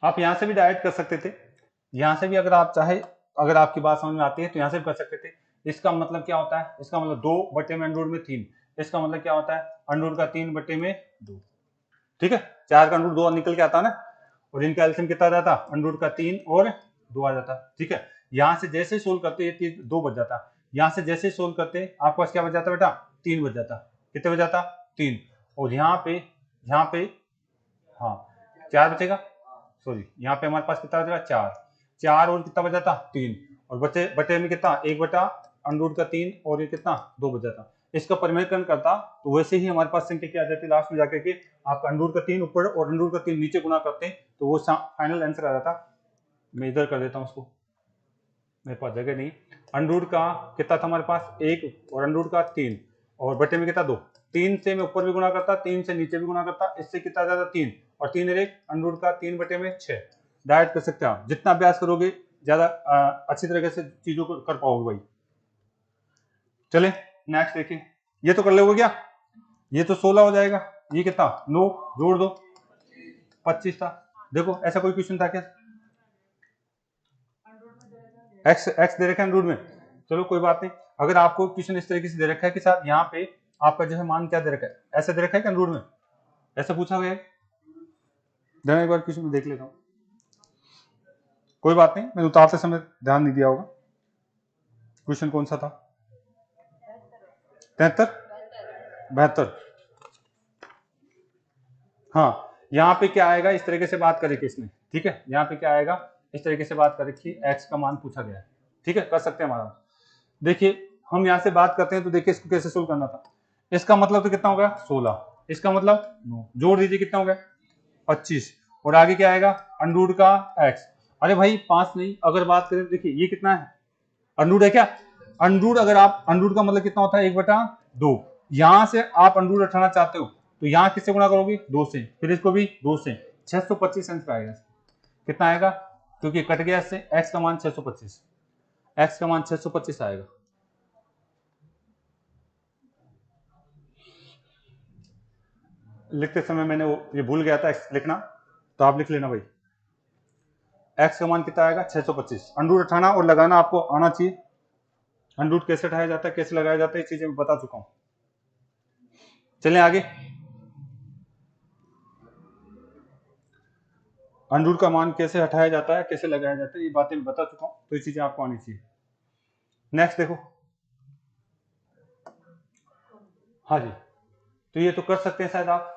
आप यहां से भी डायरेक्ट कर सकते थे, यहां से भी अगर आप चाहे, अगर आपकी बात समझ में आती है तो यहां से भी कर सकते थे। इसका मतलब क्या होता है? इसका मतलब 2 बटे में अंडर में 3। इसका मतलब क्या होता है? अंडर का 3 बटे में 2, ठीक है। 4 का अंडर 2 निकल के आता ना, और इनका एलसीएम कितना आ जाता? अंडर का 3 और 2 आ जाता, ठीक है। यहां से जैसे सोल्व करते ये 2 बच जाता, यहां से जैसे सोल्व करते आपके पास क्या बच जाता बेटा? 3 बच जाता। कितने बच जाता? 3। और यहाँ पे हाँ 4 बचेगा, सॉरी यहाँ पे हमारे पास कितना बचेगा? 4 और कितना बच जाता? 3 और बटे में कितना? 1 बटा अंडर का 3 और ये कितना? 2 बच जाता। इसका परिमेयकरण करता तो वैसे ही हमारे पास संख्या क्या आ जाती लास्ट में जाकर के? आपका अंडर का 3 ऊपर और अंडर का 3 नीचे गुणा करते तो वो फाइनल आंसर आ जाता। मैं इधर कर देता हूँ उसको, मेरे पास जगह नहीं। अंडर का कितना था हमारे पास? 1 और अंडर का 3 और बटे में कितना? 2। 3 से मैं ऊपर भी गुणा करता, 3 से नीचे भी गुणा करता, इससे कितना ज्यादा? 3 और 3 1 अंडर का 3 बटे में 6। डायरेक्ट कर सकते हैं आप, जितना अभ्यास करोगे ज्यादा अच्छी तरीके से चीजों को कर पाओगे भाई। चले नेक्स्ट देखिए, ये तो कर लोगे क्या? ये तो 16 हो जाएगा, ये कितना? 9 जोड़ दो 25 था। देखो ऐसा कोई क्वेश्चन था क्या? एक्स दे रखा है अंडर में, चलो कोई बात नहीं। अगर आपको क्वेश्चन इस तरीके से दे रखा है कि साहब यहाँ पे आपका जो है मान क्या दे रखा है, ऐसा दे रखा है कि अंडर में ऐसा पूछा गया है, जरा एक बार क्वेश्चन में देख लेता हूँ। कोई बात नहीं, मैंने उतारते समय ध्यान नहीं दिया होगा। क्वेश्चन कौन सा था? 73 72। हाँ यहाँ पे क्या आएगा? इस तरीके से बात करेगी इसने, ठीक है। यहाँ पे क्या आएगा? इस तरीके से बात करेगी, एक्स का मान पूछा गया है, ठीक है, कर सकते हैं हमारा। देखिए हम यहाँ से बात करते हैं तो देखिए इसको कैसे सोल्व करना था। इसका मतलब तो कितना हो गया? 16। इसका मतलब 9, जोड़ दीजिए कितना हो गया? 25 और आगे क्या आएगा? अंडर का एक्स। अरे भाई 5 नहीं, अगर बात करें देखिए ये कितना है, अंडरूट है क्या, अंडरूट अगर आप अंडरूट का मतलब कितना होता है 1/2, यहां से आप अंडरूट उठाना चाहते हो तो यहाँ किससे गुणा करोगे 2 से, फिर इसको भी 2 से, 625 आंसर आएगा। कितना आएगा, क्योंकि कट गया इससे, x का मान 625, x का मान 625 आएगा। लिखते समय मैंने ये भूल गया था x लिखना, तो आप लिख लेना भाई, x का मान कितना आएगा 625। अंडरूट उठाना और लगाना आपको आना चाहिए, अंडरूट कैसे उठाया जाता है कैसे लगाया जाता है ये चीजें मैं बता चुका हूं। चलें आगे, अंडरूट का मान कैसे हटाया जाता है कैसे लगाया जाता है ये बातें मैं बता चुका हूं, तो ये चीजें आपको आनी चाहिए। नेक्स्ट देखो, हाँ जी, तो ये तो कर सकते हैं शायद आप,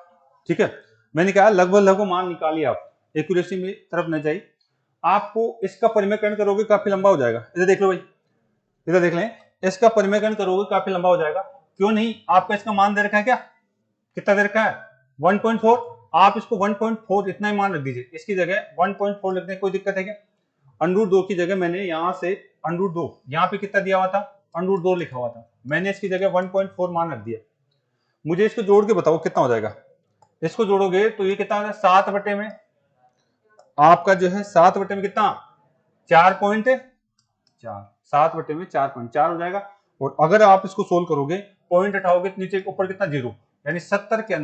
ठीक है। मैंने कहा लगभग मान निकालिए आप, एक्यूरेसी में तरफ न जाइए, आपको इसका परिमेयकरण करोगे काफी लंबा हो जाएगा। इधर देख लो भाई, इधर देख लें, इसका परिमेयकरण करोगे काफी लंबा हो जाएगा। क्यों नहीं, आपका इसका मान दे रखा है क्या, कितना दे रखा है 1.4, आप इसको 1.4 इतना ही मान रख दीजिए, इसकी जगह 1.4 लिखने कोई दिक्कत है क्या। √2 की जगह मैंने यहाँ से √2, यहाँ पे कितना दिया हुआ था √2 लिखा हुआ था, मैंने इसकी जगह 1.4 मान रख दिया। मुझे इसको जोड़ के बताओ कितना हो जाएगा, इसको जोड़ोगे तो ये कितना हो जाएगा 7 में, आपका जो है 7 में कितना 4.4, 7/4 हो जाएगा। और अगर आप इसको सोल्व करोगे पॉइंट हटाओगे तो नीचे ऊपर कितना 0, यानी 70 के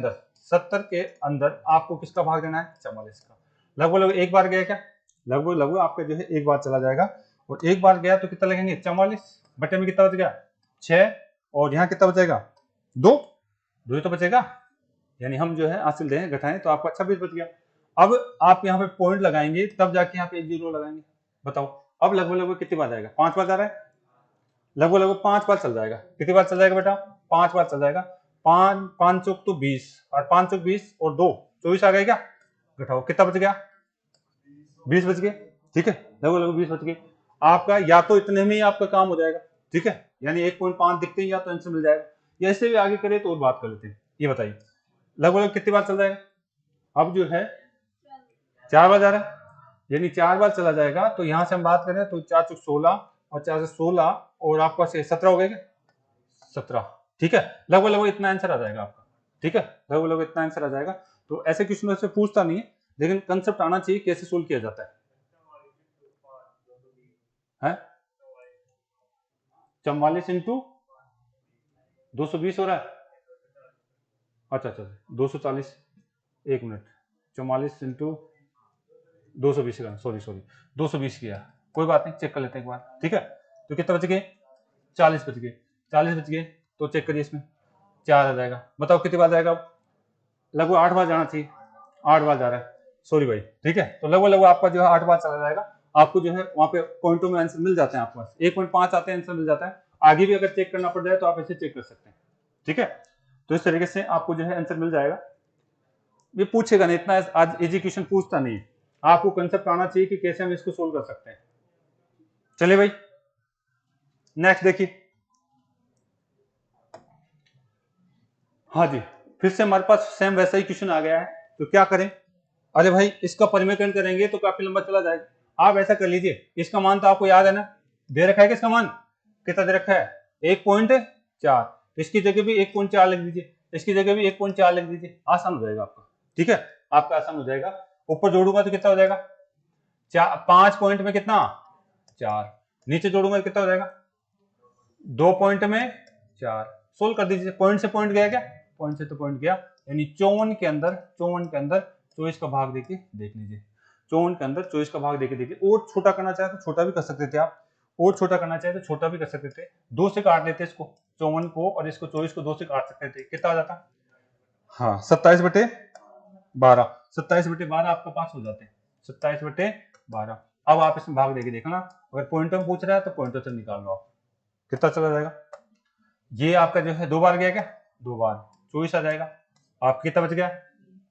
अंदर आपको किसका भाग देना है 44 का। लगभग एक बार गया क्या, लगभग आपका जो है एक बार चला जाएगा, और एक बार गया तो कितना लगेंगे 44 में कितना बच गया 6, और यहाँ कितना बचेगा 2 ही तो बचेगा, यानी हम जो है हासिल दें घटाएं तो आपका 26 बच गया। अब आप यहाँ पे पॉइंट लगाएंगे तब जाके यहाँ पे 1 0 लगाएंगे, बताओ अब लगभग कितनी बार जाएगा 5 बार जा रहा है, लगभग 5 बार चल जाएगा। कितनी बार चल जाएगा बेटा 5 बार चल जाएगा, 5 चौक तो 20, और 5 चौक 20 और 2 24 आ गए क्या, घटाओ कितना बच गया 20 बच गए, ठीक है, लगभग 20 बच गए। आपका या तो इतने में ही आपका काम हो जाएगा, ठीक है, यानी 1.5 दिखते ही या तो आंसर मिल जाएगा, या इससे भी आगे करें तो और बात कर लेते हैं। ये बताइए लगभग कितनी बार चल जाएगा, अब जो है 4 बार जा रहा है, यानी 4 बार चला जाएगा, तो यहां से हम बात करें तो 4 चौक 16 और 4 से 16 और आपका 17 हो गए क्या 17, ठीक है, लगभग इतना आंसर आ जाएगा आपका, ठीक है, लगभग इतना आंसर आ जाएगा। तो ऐसे क्वेश्चन से पूछता नहीं है, लेकिन कंसेप्ट आना चाहिए कैसे सोल्व किया जाता है। 44 इंटू 220 हो रहा है, अच्छा 240, 1 मिनट, 44 इंटू 220 का सॉरी 220 किया, कोई बात नहीं चेक कर लेते हैं एक बार, ठीक है। तो कितना बच गए 40 बच गए, 40 बच गए तो चेक करिए इसमें 4 आ जाएगा, बताओ कितनी बार जाएगा, लगभग 8 बार जाना चाहिए, 8 बार जा रहा है, सॉरी भाई, ठीक है। तो लगभग आपका जो है 8 बार चला जाएगा, आपको जो है वहां पे पॉइंटों में आंसर मिल जाते हैं, आपके पास 1.5 आते हैं आंसर मिल जाता है, आगे भी अगर चेक करना पड़ जाए तो आप ऐसे चेक कर सकते हैं, ठीक है। तो इस तरीके से आपको जो है आंसर मिल जाएगा, ये पूछेगा नहीं इतना, आज एजुकेशन पूछता नहीं है, आपको कंसेप्ट आना चाहिए कि कैसे हम इसको सोल्व कर सकते हैं। चलिए भाई नेक्स्ट देखिए, हाँ जी, फिर से हमारे पास सेम वैसा ही क्वेश्चन आ गया है, तो क्या करें, अरे भाई इसका परिमेयकरण करेंगे तो काफी लंबा चला जाएगा, आप ऐसा कर लीजिए, इसका मान तो आपको याद है ना, दे रखा है कि इसका मान कितना दे रखा है 1.4, इसकी जगह भी 1.4 लिख दीजिए, इसकी जगह भी 1.4 लिख दीजिए, आसान हो जाएगा आपका, ठीक है, आपका आसान हो जाएगा। ऊपर जोड़ूंगा तो कितना हो जाएगा 5 पॉइंट में कितना 4, नीचे जोड़ूंगा तो कितना हो जाएगा 2 पॉइंट में 4, सोल्व कर दीजिए, पॉइंट से पॉइंट गया क्या, पॉइंट से तो पॉइंट गया, यानी 54 के अंदर 24 का भाग देके देख लीजिए, 54 के अंदर 24 का भाग देके देखिए, और छोटा करना चाहे तो छोटा भी कर सकते थे आप, और छोटा करना चाहे तो छोटा भी कर सकते थे, 2 से काट लेते इसको 54 को, और इसको 24 को 2 से काट सकते थे, कितना आ जाता, हाँ 27/12, 27/12 आपके पास हो जाते हैं, 27/12। अब आप इसमें भाग देके देखना, अगर पॉइंटर पूछ रहा है तो पॉइंटर से निकाल लो आप, कितना चला जाएगा, ये आपका जो है 2 बार गया क्या 2 बार 24 आ जाएगा, आप कितना बच गया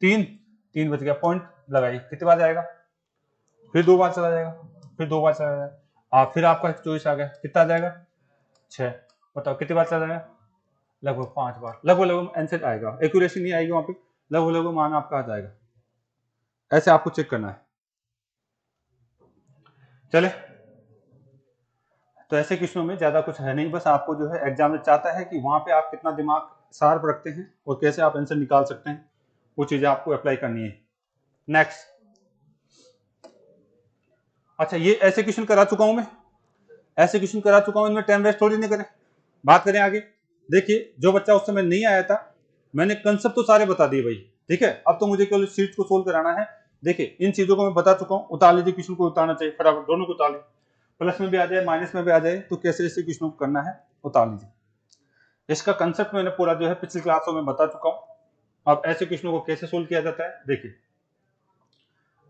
3 बच गया, पॉइंट लगाइए कितनी बार जाएगा, फिर 2 बार चला जाएगा, फिर 2 बार चला जाएगा, आप फिर आपका 24 आ गया, कितना आ जाएगा 6, बताओ कितनी बार चला जाएगा, लगभग 5 बार, लगभग आंसर आएगा, एक्यूरेसी नहीं आएगी वहां पे, लगभग मान आपका आ जाएगा, ऐसे आपको चेक करना है। चले, तो ऐसे क्वेश्चनों में ज्यादा कुछ है नहीं, बस आपको जो है एग्जाम चाहता है कि वहां पे आप कितना दिमाग शार्प रखते हैं और कैसे आप आंसर निकाल सकते हैं, वो चीजें आपको अप्लाई करनी है। नेक्स्ट, अच्छा ये ऐसे क्वेश्चन करा चुका हूं मैं, ऐसे क्वेश्चन करा चुका हूं, इनमें टाइम वेस्ट थोड़ी नहीं करें, बात करें आगे। देखिए जो बच्चा उस समय नहीं आया था, मैंने कंसेप्ट तो सारे बता दिए भाई, ठीक है। अब तो मुझे केवल शीट को सोल्व कराना है। देखिए इन चीजों को मैं बता चुका हूं, उतार लीजिए, क्वेश्चन को उतारना चाहिए फटाफट, दोनों को उतार लीजिए, प्लस में भी आ जाए माइनस में भी आ जाए, तो कैसे ऐसे क्वेश्चन को करना है उतार लीजिए। इसका कंसेप्ट मैंने पूरा जो है पिछली क्लासों में बता चुका हूं। अब ऐसे क्वेश्चनों को कैसे सोल्व किया जाता है, देखिए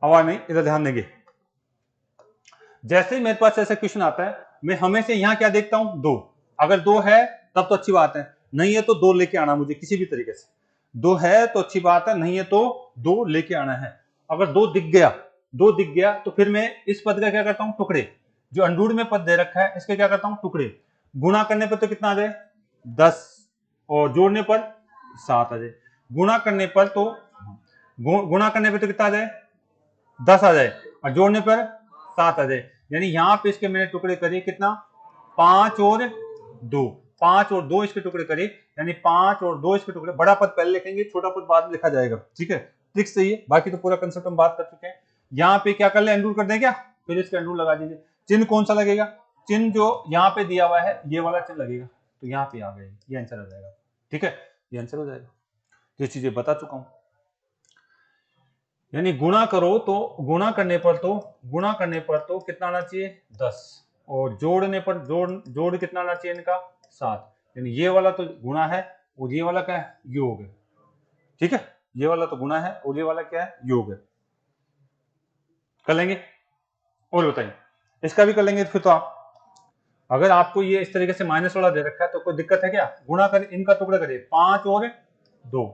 आवाज नहीं, इधर ध्यान देंगे। जैसे ही मेरे पास ऐसा क्वेश्चन आता है, मैं हमेशा यहां क्या देखता हूं, 2। अगर 2 है तब तो अच्छी बात है, नहीं है तो 2 लेके आना मुझे किसी भी तरीके से। 2 है तो अच्छी बात है, नहीं है तो 2 लेके आना है। अगर 2 दिख गया, 2 दिख गया तो फिर मैं इस पद का क्या करता हूं, टुकड़े, जो अंडूर में पद दे रखा है इसके क्या करता हूं, टुकड़े। गुणा करने पर तो कितना आ जाए, 10, और जोड़ने पर 7 आ जाए। गुणा करने पर तो गुणा करने पर तो कितना आ जाए, 10 आ जाए, और जोड़ने पर 7 आ जाए। यानी यहां पे इसके मैंने टुकड़े करे कितना, 5 और 2, 5 और 2 इसके टुकड़े करे, यानी 5 और 2 इसके टुकड़े। बड़ा पद पहले लिखेंगे, छोटा पद बाद में लिखा जाएगा, ठीक है। ट्रिक सही है, बाकी तो पूरा कंसेप्ट हम बात कर चुके हैं। यहाँ पे क्या कर ले, अंडूर कर दें क्या, फिर इसके अंडूर लगा दीजिए। चिन्ह कौन सा लगेगा, चिन्ह जो यहाँ पे दिया हुआ है ये वाला चिन्ह लगेगा, तो यहाँ पे आ गए, ये आंसर आ जाएगा, ठीक है, ये आंसर हो जाएगा। ये चीजें बता चुका हूं। यानी गुणा करो तो गुणा करने पर तो कितना आना चाहिए, 10, और जोड़ने पर जोड़ कितना आना चाहिए इनका, 7। यानी ये वाला तो गुणा है और ये वाला क्या है, योग है, ठीक है। ये वाला तो गुणा है और ये वाला क्या है, योग है। कर लेंगे, और बताइए इसका भी कर लेंगे। फिर तो आप, अगर आपको ये इस तरीके से माइनस वाला दे रखा है तो कोई दिक्कत है क्या, गुणा कर, इनका टुकड़ा करिए, 5 और 2।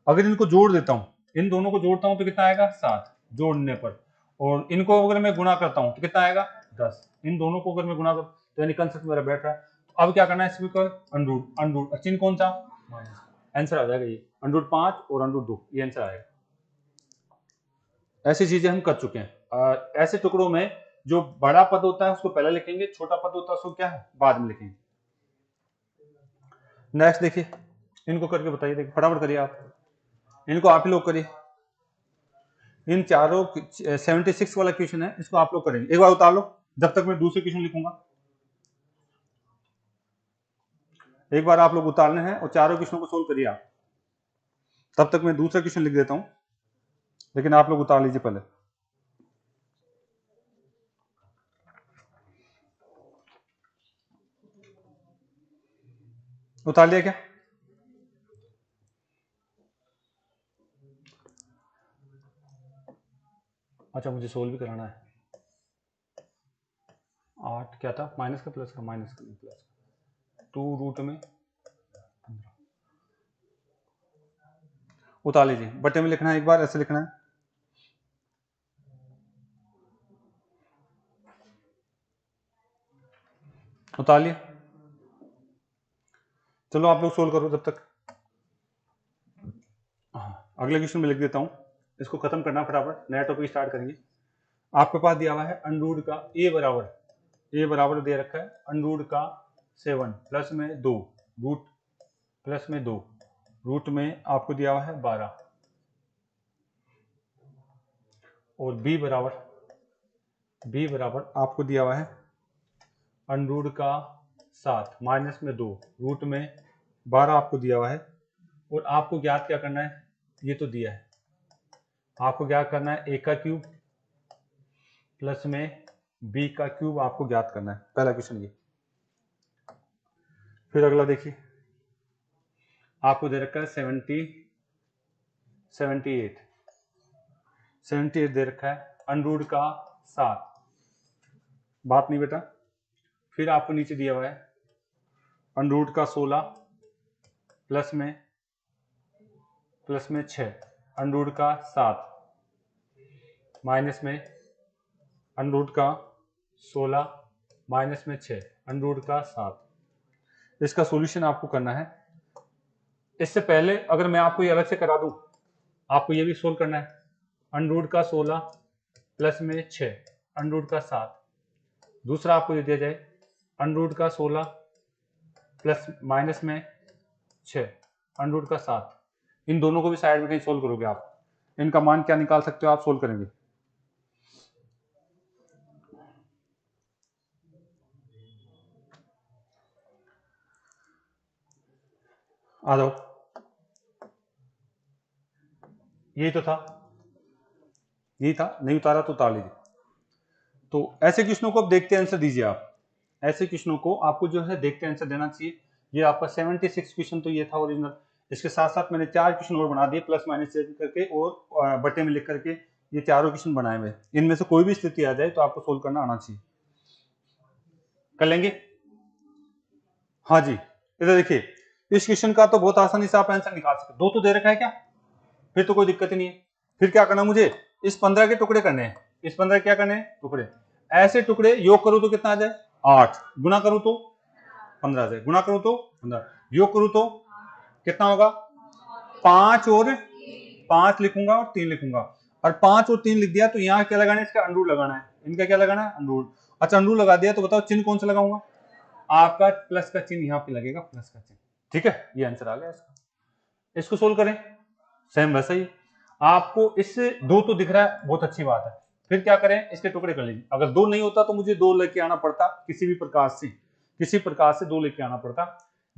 अगर इनको जोड़ देता हूं, इन दोनों को जोड़ता हूं तो कितना आएगा, 7 जोड़ने पर, और इनको अगर मैं गुणा करता हूं तो कितना आएगा, 10। इन दोनों को अगर मैं गुणा करूं तो यानी कंसेप्ट मेरा बैठ रहा है। तो अब क्या करना है, इसमें अंडूर चिन्ह कौन सा, आंसर आ जाएगा ये, अंडूर 5 और अंडूर 2, ये आंसर आएगा। ऐसी चीजें हम कर चुके हैं। ऐसे टुकड़ों में जो बड़ा पद होता है उसको पहले लिखेंगे, छोटा पद होता है उसको क्या है, बाद में लिखेंगे। नेक्स्ट देखिए, इनको करके बताइए, देखिए फटाफट करिए आप, इनको आप ही लोग करिए। इन चारों 76 वाला क्वेश्चन है, इसको आप लोग करेंगे, एक बार उतार लो, जब तक मैं दूसरे क्वेश्चन लिखूंगा। एक बार आप लोग उतारने हैं और चारों क्वेश्चनों को सोल्व करिए आप, तब तक मैं दूसरा क्वेश्चन लिख देता हूं, लेकिन आप लोग उतार लीजिए पहले। उतार लिया क्या, अच्छा मुझे सोल्व भी कराना है। 8 क्या था, माइनस का प्लस का, माइनस का प्लस, 2 रूट में 15। उतार लीजिए, बटे में लिखना है, एक बार ऐसे लिखना है, उतार लिया। चलो आप लोग सोल्व करो तब तक। अगले क्वेश्चन में लिख देता हूं, इसको खत्म करना फटाफट, नया टॉपिक स्टार्ट करेंगे। आपके पास दिया हुआ है अंडूड का ए बराबर दे रखा है अंडूड का 7 प्लस में 2 रूट प्लस में 2 रूट में आपको दिया हुआ है 12, और बी बराबर आपको दिया हुआ है अंडूड का 7 माइनस में 2 रूट में 12 आपको दिया हुआ है, और आपको ज्ञात क्या करना है, ये तो दिया है, आपको ज्ञात करना है ए का क्यूब प्लस में बी का क्यूब आपको ज्ञात करना है, पहला क्वेश्चन ये। फिर अगला देखिए, आपको दे रखा है 78 दे रखा है अंडूड का 7, बात नहीं बेटा। फिर आपको नीचे दिया हुआ है अंडूड का 16 प्लस में 6 अंडूड का 7 माइनस में अंडूड का 16 माइनस में 6 अंडूड का 7। इसका सॉल्यूशन आपको करना है। इससे पहले अगर मैं आपको ये अलग से करा दूं, आपको ये भी सोल्व करना है, अंडूड का 16 प्लस में 6 अंडूड का 7, दूसरा आपको ये दिया जाए अंडर रूट का 16 प्लस माइनस में 6 अंडर रूट का 7, इन दोनों को भी साइड में कहीं सोल्व करोगे आप, इनका मान क्या निकाल सकते हो आप, सोल्व करेंगे। आ जाओ, यही तो था, यही था, नहीं उतारा तो उतार लीजिए। तो ऐसे क्वेश्चनों को आप देखते आंसर दीजिए। आप ऐसे क्वेश्चनों को आपको जो है देखते आंसर देना चाहिए। ये आपका 76 क्वेश्चन तो ये था ओरिजिनल। इसके साथ साथ मैंने 4 क्वेश्चन और बना दिए प्लस माइनस चेक करके और बट्टे में लिख करके, ये चारों क्वेश्चन बनाए हुए। इनमें से कोई भी स्थिति आ जाए तो आपको सोल्व करना आना चाहिए। कर लेंगे? हाँ जी, इधर देखिए, इस क्वेश्चन का तो बहुत आसानी से आप आंसर निकाल सकते। 2 तो दे रखा है क्या, फिर तो कोई दिक्कत ही नहीं है। फिर क्या करना, मुझे इस 15 के टुकड़े करने हैं। इस 15 क्या करने हैं, टुकड़े। ऐसे टुकड़े योग करूं तो कितना आ जाए 8, गुना करूं तो 15 आ जाए, गुना करूं तो 15, योग करूं तो कितना होगा 5 और 5 लिखूंगा और 3 लिखूंगा, और 5 और 3 लिख दिया तो यहाँ क्या लगाना है, इसका अंडर लगाना है। इनका क्या लगाना है, अंडर। अच्छा, अंडर लगा दिया तो बताओ चिन्ह कौन सा लगाऊंगा, आपका प्लस का चिन्ह यहाँ पे लगेगा, प्लस का चिन्ह। ठीक है, ये आंसर आ गया इसका। इसको सोल्व करें, सेम वैसा ही। आपको इससे 2 तो दिख रहा है, बहुत अच्छी बात है। फिर क्या करें, इसके टुकड़े कर लीजिए। अगर 2 नहीं होता तो मुझे 2 लेके आना पड़ता, किसी भी प्रकार से, किसी प्रकार से 2 लेके आना पड़ता।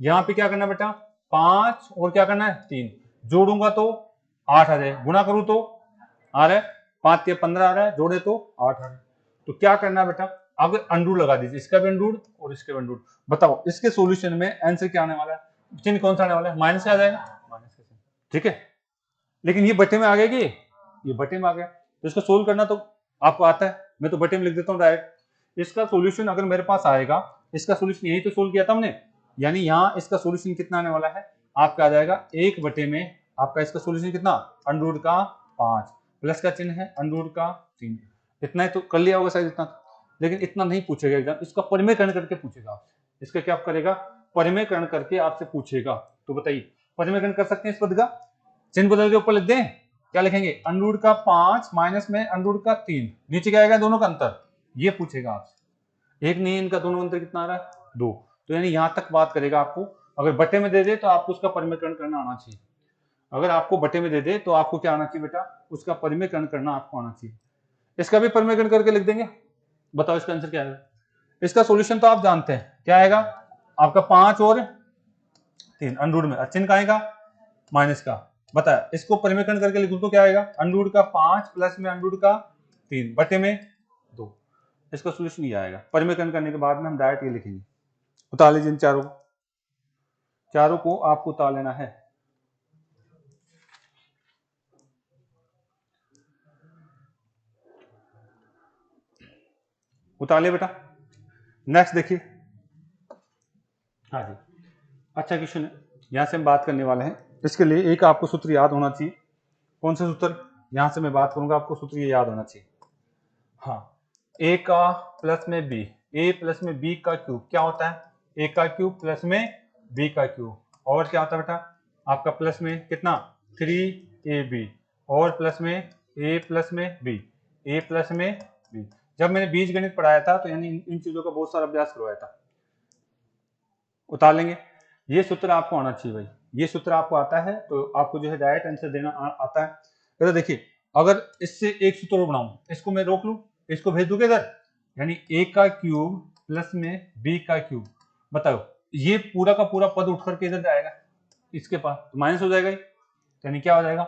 यहाँ पे क्या करना बेटा, 5 और क्या करना है 3, जोड़ूंगा तो 8 आ जाए, गुना करूं तो आ रहा है 5 या 15 आ रहा है, जोड़े तो 8 आ रहा है। तो क्या करना है बेटा, अब अंडर लगा दीजिए, इसका भी अंडर और इसके भी अंडर। बताओ इसके सॉल्यूशन में आंसर क्या आने वाला है, चिन्ह कौन सा आने वाला है, माइनस आ जाएगा, माइनस का चिन्ह। ठीक है, लेकिन ये बटे में आ गया कि ये बटे में आ गया, तो इसको सोल्व करना तो आपको आता है। मैं तो बटे में लिख देता हूँ डायरेक्ट। इसका सॉल्यूशन अगर मेरे पास आएगा, इसका सॉल्यूशन यही तो सोल्व किया था हमने, यानी यहाँ इसका सॉल्यूशन कितना आने वाला है, आपका आ जाएगा 1 बटे में, आपका इसका सॉल्यूशन कितना, अंडर का 5, प्लस का चिन्ह है, अंडर का 3। इतना ही तो कर लिया होगा शायद, इतना। लेकिन इतना नहीं पूछेगा एग्जाम, इसका परिमेयकरण करके पूछेगा आपसे। इसका क्या करेगा, परिमेयकरण करके आपसे पूछेगा। तो बताइए, परिमेयकरण कर सकते हैं इस पद का, चिन्ह बदल के ऊपर लिख दें, क्या लिखेंगे, अंडर का 5 माइनस में अंडर का 3, नीचे क्या आएगा, दोनों का अंतर, ये पूछेगा आपसे। एक नहीं, इनका दोनों अंतर कितना आ रहा है, 2। तो यानी यहां तक बात करेगा। आपको अगर बटे में दे दे तो आपको उसका परिमेयकरण करना आना चाहिए। अगर आपको बटे में दे दे तो आपको क्या आना चाहिए बेटा, उसका परिमेयकरण करना आपको आना चाहिए। इसका भी परिमेयकरण करके लिख देंगे। बताओ इसका आंसर क्या आएगा। इसका सॉल्यूशन तो आप जानते हैं, क्या आएगा आपका 5 और 3 अंडर में, चिन्ह का आएगा माइनस का। बताया, इसको परिमेयकरण करके लिखूं तो क्या आएगा, अंडर का 5 प्लस में अंडर का 3 बटे में 2। इसका सॉल्यूशन ये आएगा। परिमेयकरण करने के बाद में हम डायरेक्ट ये लिखेंगे। उतार लीजिए इन चारों को आपको उतार लेना है। उतार लिया बेटा। नेक्स्ट देखिए, हाँ जी, अच्छा क्वेश्चन है, यहां से हम बात करने वाले हैं। इसके लिए एक आपको सूत्र याद होना चाहिए। कौन सा सूत्र, यहां से मैं बात करूंगा, आपको सूत्र ये याद होना चाहिए। हाँ, ए का प्लस में बी, ए प्लस में बी का क्यूब क्या होता है, ए का क्यूब प्लस में बी का क्यूब, और क्या होता है बेटा आपका प्लस में कितना 3ab, और प्लस में ए प्लस में बी, ए प्लस में बी। जब मैंने बीज गणित पढ़ाया था तो यानी इन चीजों का बहुत सारा अभ्यास करवाया था। उतार लेंगे, ये सूत्र आपको आना चाहिए भाई, ये सूत्र आपको आता है तो आपको जो है डायरेक्ट आंसर देना आता है। तो देखिए, अगर इससे एक सूत्र और बनाऊं, इसको मैं रोक लूं, इसको भेज दूंगा इधर, यानी ए का क्यूब प्लस में बी का क्यूब। बताओ, ये पूरा का पूरा पद उठ करके इधर जाएगा, इसके पास तो माइनस हो जाएगा, यानी क्या हो जाएगा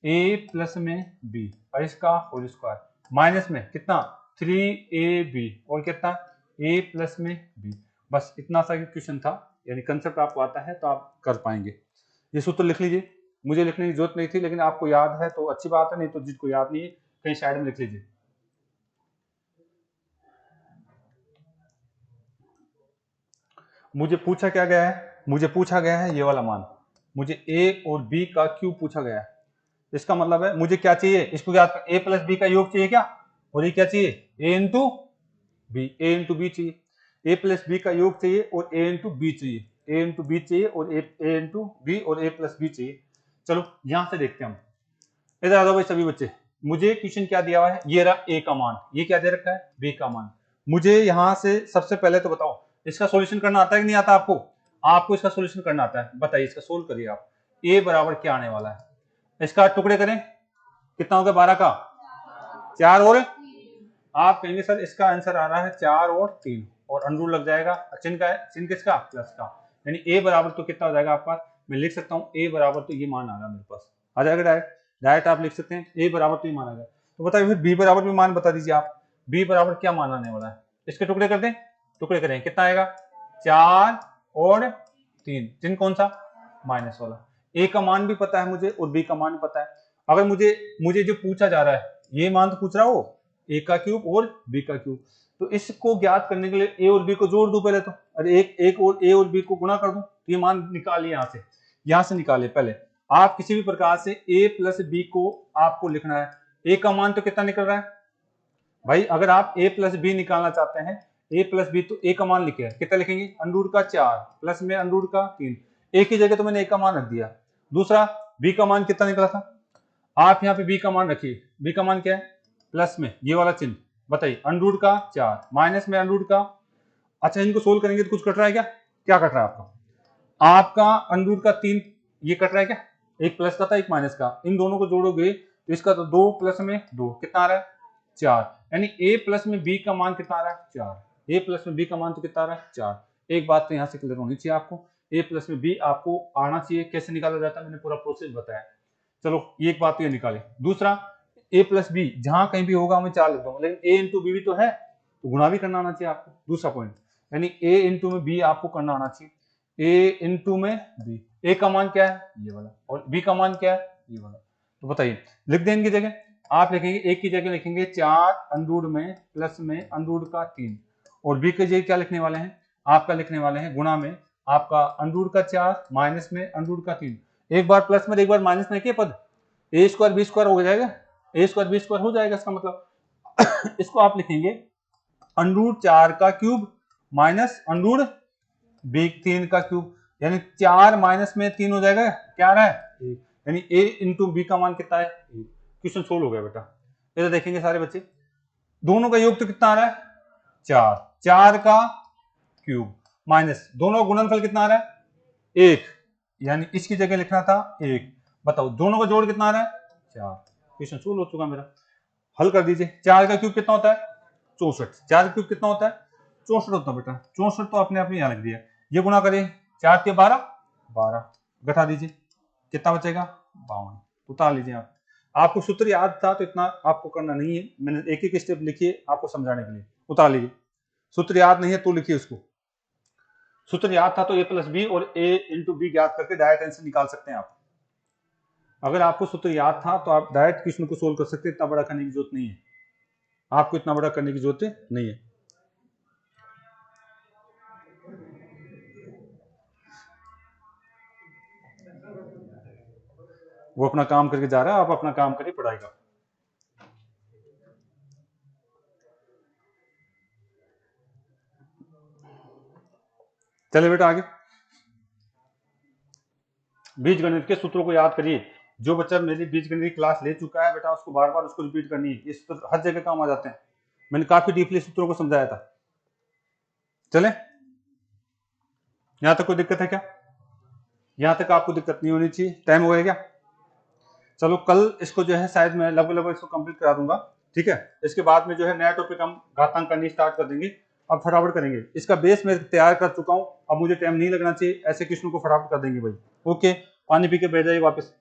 ए प्लस में बी और इसका होल स्क्वायर, माइनस में कितना 3ab और कितना ए प्लस में बी। बस इतना सा क्वेश्चन था, यानी कंसेप्ट आपको आता है तो आप कर पाएंगे। ये सूत्र लिख लीजिए, मुझे लिखने की जरूरत नहीं थी, लेकिन आपको याद है तो अच्छी बात है, नहीं तो जिसको याद नहीं है कहीं साइड में लिख लीजिए। मुझे पूछा क्या गया है, मुझे पूछा गया है ये वाला मान, मुझे ए और बी का क्यूब पूछा गया है। इसका मतलब है मुझे क्या चाहिए, इसको याद कर, ए प्लस बी का योग चाहिए क्या, और ये क्या चाहिए ए इंटू बी, ए इंटू बी चाहिए, ए प्लस बी का योग चाहिए और ए इंटू बी चाहिए, ए इंटू बी चाहिए और ए इंटू बी और ए प्लस बी चाहिए। चलो यहां से देखते हैं हम, इधर आ जाओ भाई सभी बच्चे। मुझे क्वेश्चन क्या दिया हुआ है, ये रहा ए का मान, ये क्या दे रखा है बी का मान। मुझे यहाँ से सबसे पहले तो बताओ इसका सॉल्यूशन करना आता है कि नहीं आता आपको? आपको इसका सॉल्यूशन करना आता है, बताइए इसका सोल्व करिए आप। ए बराबर क्या आने वाला है? इसका टुकड़े करें, कितना हो गया 12 का 4 और आप कहेंगे सर इसका आंसर आ रहा है 4 और 3 और अंडर लग जाएगा, चिन्ह का है, चिन्ह किसका? प्लस का, यानी ए बराबर तो कितना हो जाएगा आपका? मैं लिख सकता हूँ ए बराबर तो ये मान आ रहा है मेरे पास, आ जाएगा डायरेक्ट आप लिख सकते हैं ए बराबर तो ये मान आ जाएगा। तो बताइए फिर बी बराबर भी मान बता दीजिए आप, बी बराबर क्या मान आने वाला है? इसके टुकड़े कर दें, टुकड़े करें, कितना आएगा? 4 और 3, चिन्ह कौन सा? माइनस वाला। ए का मान भी पता है मुझे और बी का मान भी पता है। अगर मुझे जो पूछा जा रहा है ये मान तो पूछ रहा हो ए का क्यूब और बी का क्यूब, तो इसको ज्ञात करने के लिए ए और बी को जोड़ दूं पहले तो, अरे एक और ए और बी को गुणा कर दूं तो ये मान निकालिए यहां से निकालिए। पहले आप किसी भी प्रकार से ए प्लस बी को आपको लिखना है। ए का मान तो कितना निकल रहा है भाई? अगर आप ए प्लस बी निकालना चाहते हैं, ए प्लस बी, तो ए का मान लिखे, कितना लिखेंगे? अंडर का 4 प्लस में अंडर का 3, ए की जगह तो मैंने ए का मान रख दिया। दूसरा बी का मान कितना निकला था? आप यहाँ पे बी का मान रखिए, बी का मान क्या है? प्लस में ये वाला चिन्ह, बताइए अंडर का 4 माइनस में अंडर का, अच्छा इनको सोल्व करेंगे तो कुछ कट रहा है क्या? क्या कट रहा है आपका अंडर का 3 ये कट रहा है क्या? एक प्लस का था एक माइनस का, इन दोनों को जोड़ोगे तो इसका तो 2 प्लस में 2 कितना आ रहा है? 4, यानी ए प्लस में बी का मान कितना आ रहा है? 4, ए प्लस में बी का मान तो कितना आ रहा है? 4। एक बात तो यहाँ से क्लियर होनी चाहिए आपको, ए प्लस में बी आपको आना चाहिए, कैसे निकाला जाता है मैंने पूरा प्रोसेस बताया। चलो ये एक बात तो ये निकाले। दूसरा ए प्लस बी जहां कहीं भी होगा मैं 4 लिख दूंगा, लेकिन ए इंटू बी भी तो है तो गुणा भी करना आना चाहिए आपको। दूसरा पॉइंट, यानी ए इंटू में बी आपको करना आना चाहिए, ए इंटू में बी। ए का मान क्या है? ये वाला, और बी का मान क्या है? ये वाला। तो बताइए लिख दें इनकी जगह, आप लिखेंगे एक की जगह लिखेंगे 4 अंडर में प्लस में अंडर का 3, और बी की जगह क्या लिखने वाले हैं? आपका लिखने वाले हैं गुणा में आपका अंडर का 4 माइनस में अंडर का 3, एक बार प्लस में एक बार माइनस में के पद, ए स्क्वायर बी स्क्वायर हो जाएगा, ए स्क्वायर बी स्क्वायर हो जाएगा। इसका मतलब इसको आप लिखेंगे अंडर 4 का क्यूब माइनस अंडर बी 3 का क्यूब, यानी 4 माइनस में 3 हो जाएगा, क्या आ रहा है? 1, यानी ए इंटू बी का मान कितना है? 1। क्वेश्चन सोल्व हो गया बेटा। इधर देखेंगे सारे बच्चे, दोनों का योग तो कितना आ रहा है? 4, 4 का क्यूब माइनस दोनों का गुणनफल कितना आ रहा है? 1, यानी इसकी जगह लिखना था 1। बताओ दोनों का जोड़ कितना आ रहा है? 4। क्वेश्चन सोल्व हो चुका मेरा, हल कर दीजिए। 4 का क्यूब कितना होता है? 64। 4 का क्यूब कितना होता है? 64 होता है बेटा। 64 तो अपने आप ही यहाँ लिख दिया। ये गुणा करिए 4 के 12, 12 घटा दीजिए, कितना बचेगा? 52। उतार लीजिए आप। आपको सूत्र याद था तो इतना आपको करना नहीं है, मैंने एक एक स्टेप लिखिए आपको समझाने के लिए। उतार लीजिए, सूत्र याद नहीं है तो लिखिए उसको, सूत्र याद था तो ए प्लस बी और ए इंटू बी ज्ञात करके डायरेक्ट आंसर निकाल सकते हैं आप। अगर आपको सूत्र याद था तो आप डायरेक्ट क्वेश्चन को सोल्व कर सकते हैं, इतना बड़ा करने की जरूरत नहीं है, आपको इतना बड़ा करने की जरूरत नहीं है। वो अपना काम करके जा रहा है, आप अपना काम करिए पढ़ाई का। चलिए बेटा आगे, बीजगणित के सूत्रों को याद करिए। जो बच्चा मेरी बीजगणित की क्लास ले चुका है बेटा उसको बार बार उसको रिपीट करनी है, ये सूत्र हर जगह काम आ जाते हैं, मैंने काफी डीपली सूत्रों को समझाया था। चले, यहां तक कोई दिक्कत है क्या? यहां तक आपको दिक्कत नहीं होनी चाहिए। टाइम हो गया क्या? चलो कल इसको जो है शायद मैं लगभग इसको कंप्लीट करा दूंगा, ठीक है। इसके बाद में जो है नया टॉपिक हम घातांक करनी स्टार्ट कर देंगे, अब फटाफट करेंगे। इसका बेस मैं तैयार कर चुका हूं, अब मुझे टाइम नहीं लगना चाहिए, ऐसे क्वेश्चन को फटाफट कर देंगे भाई। ओके, पानी पी के बैठ जाइए वापस।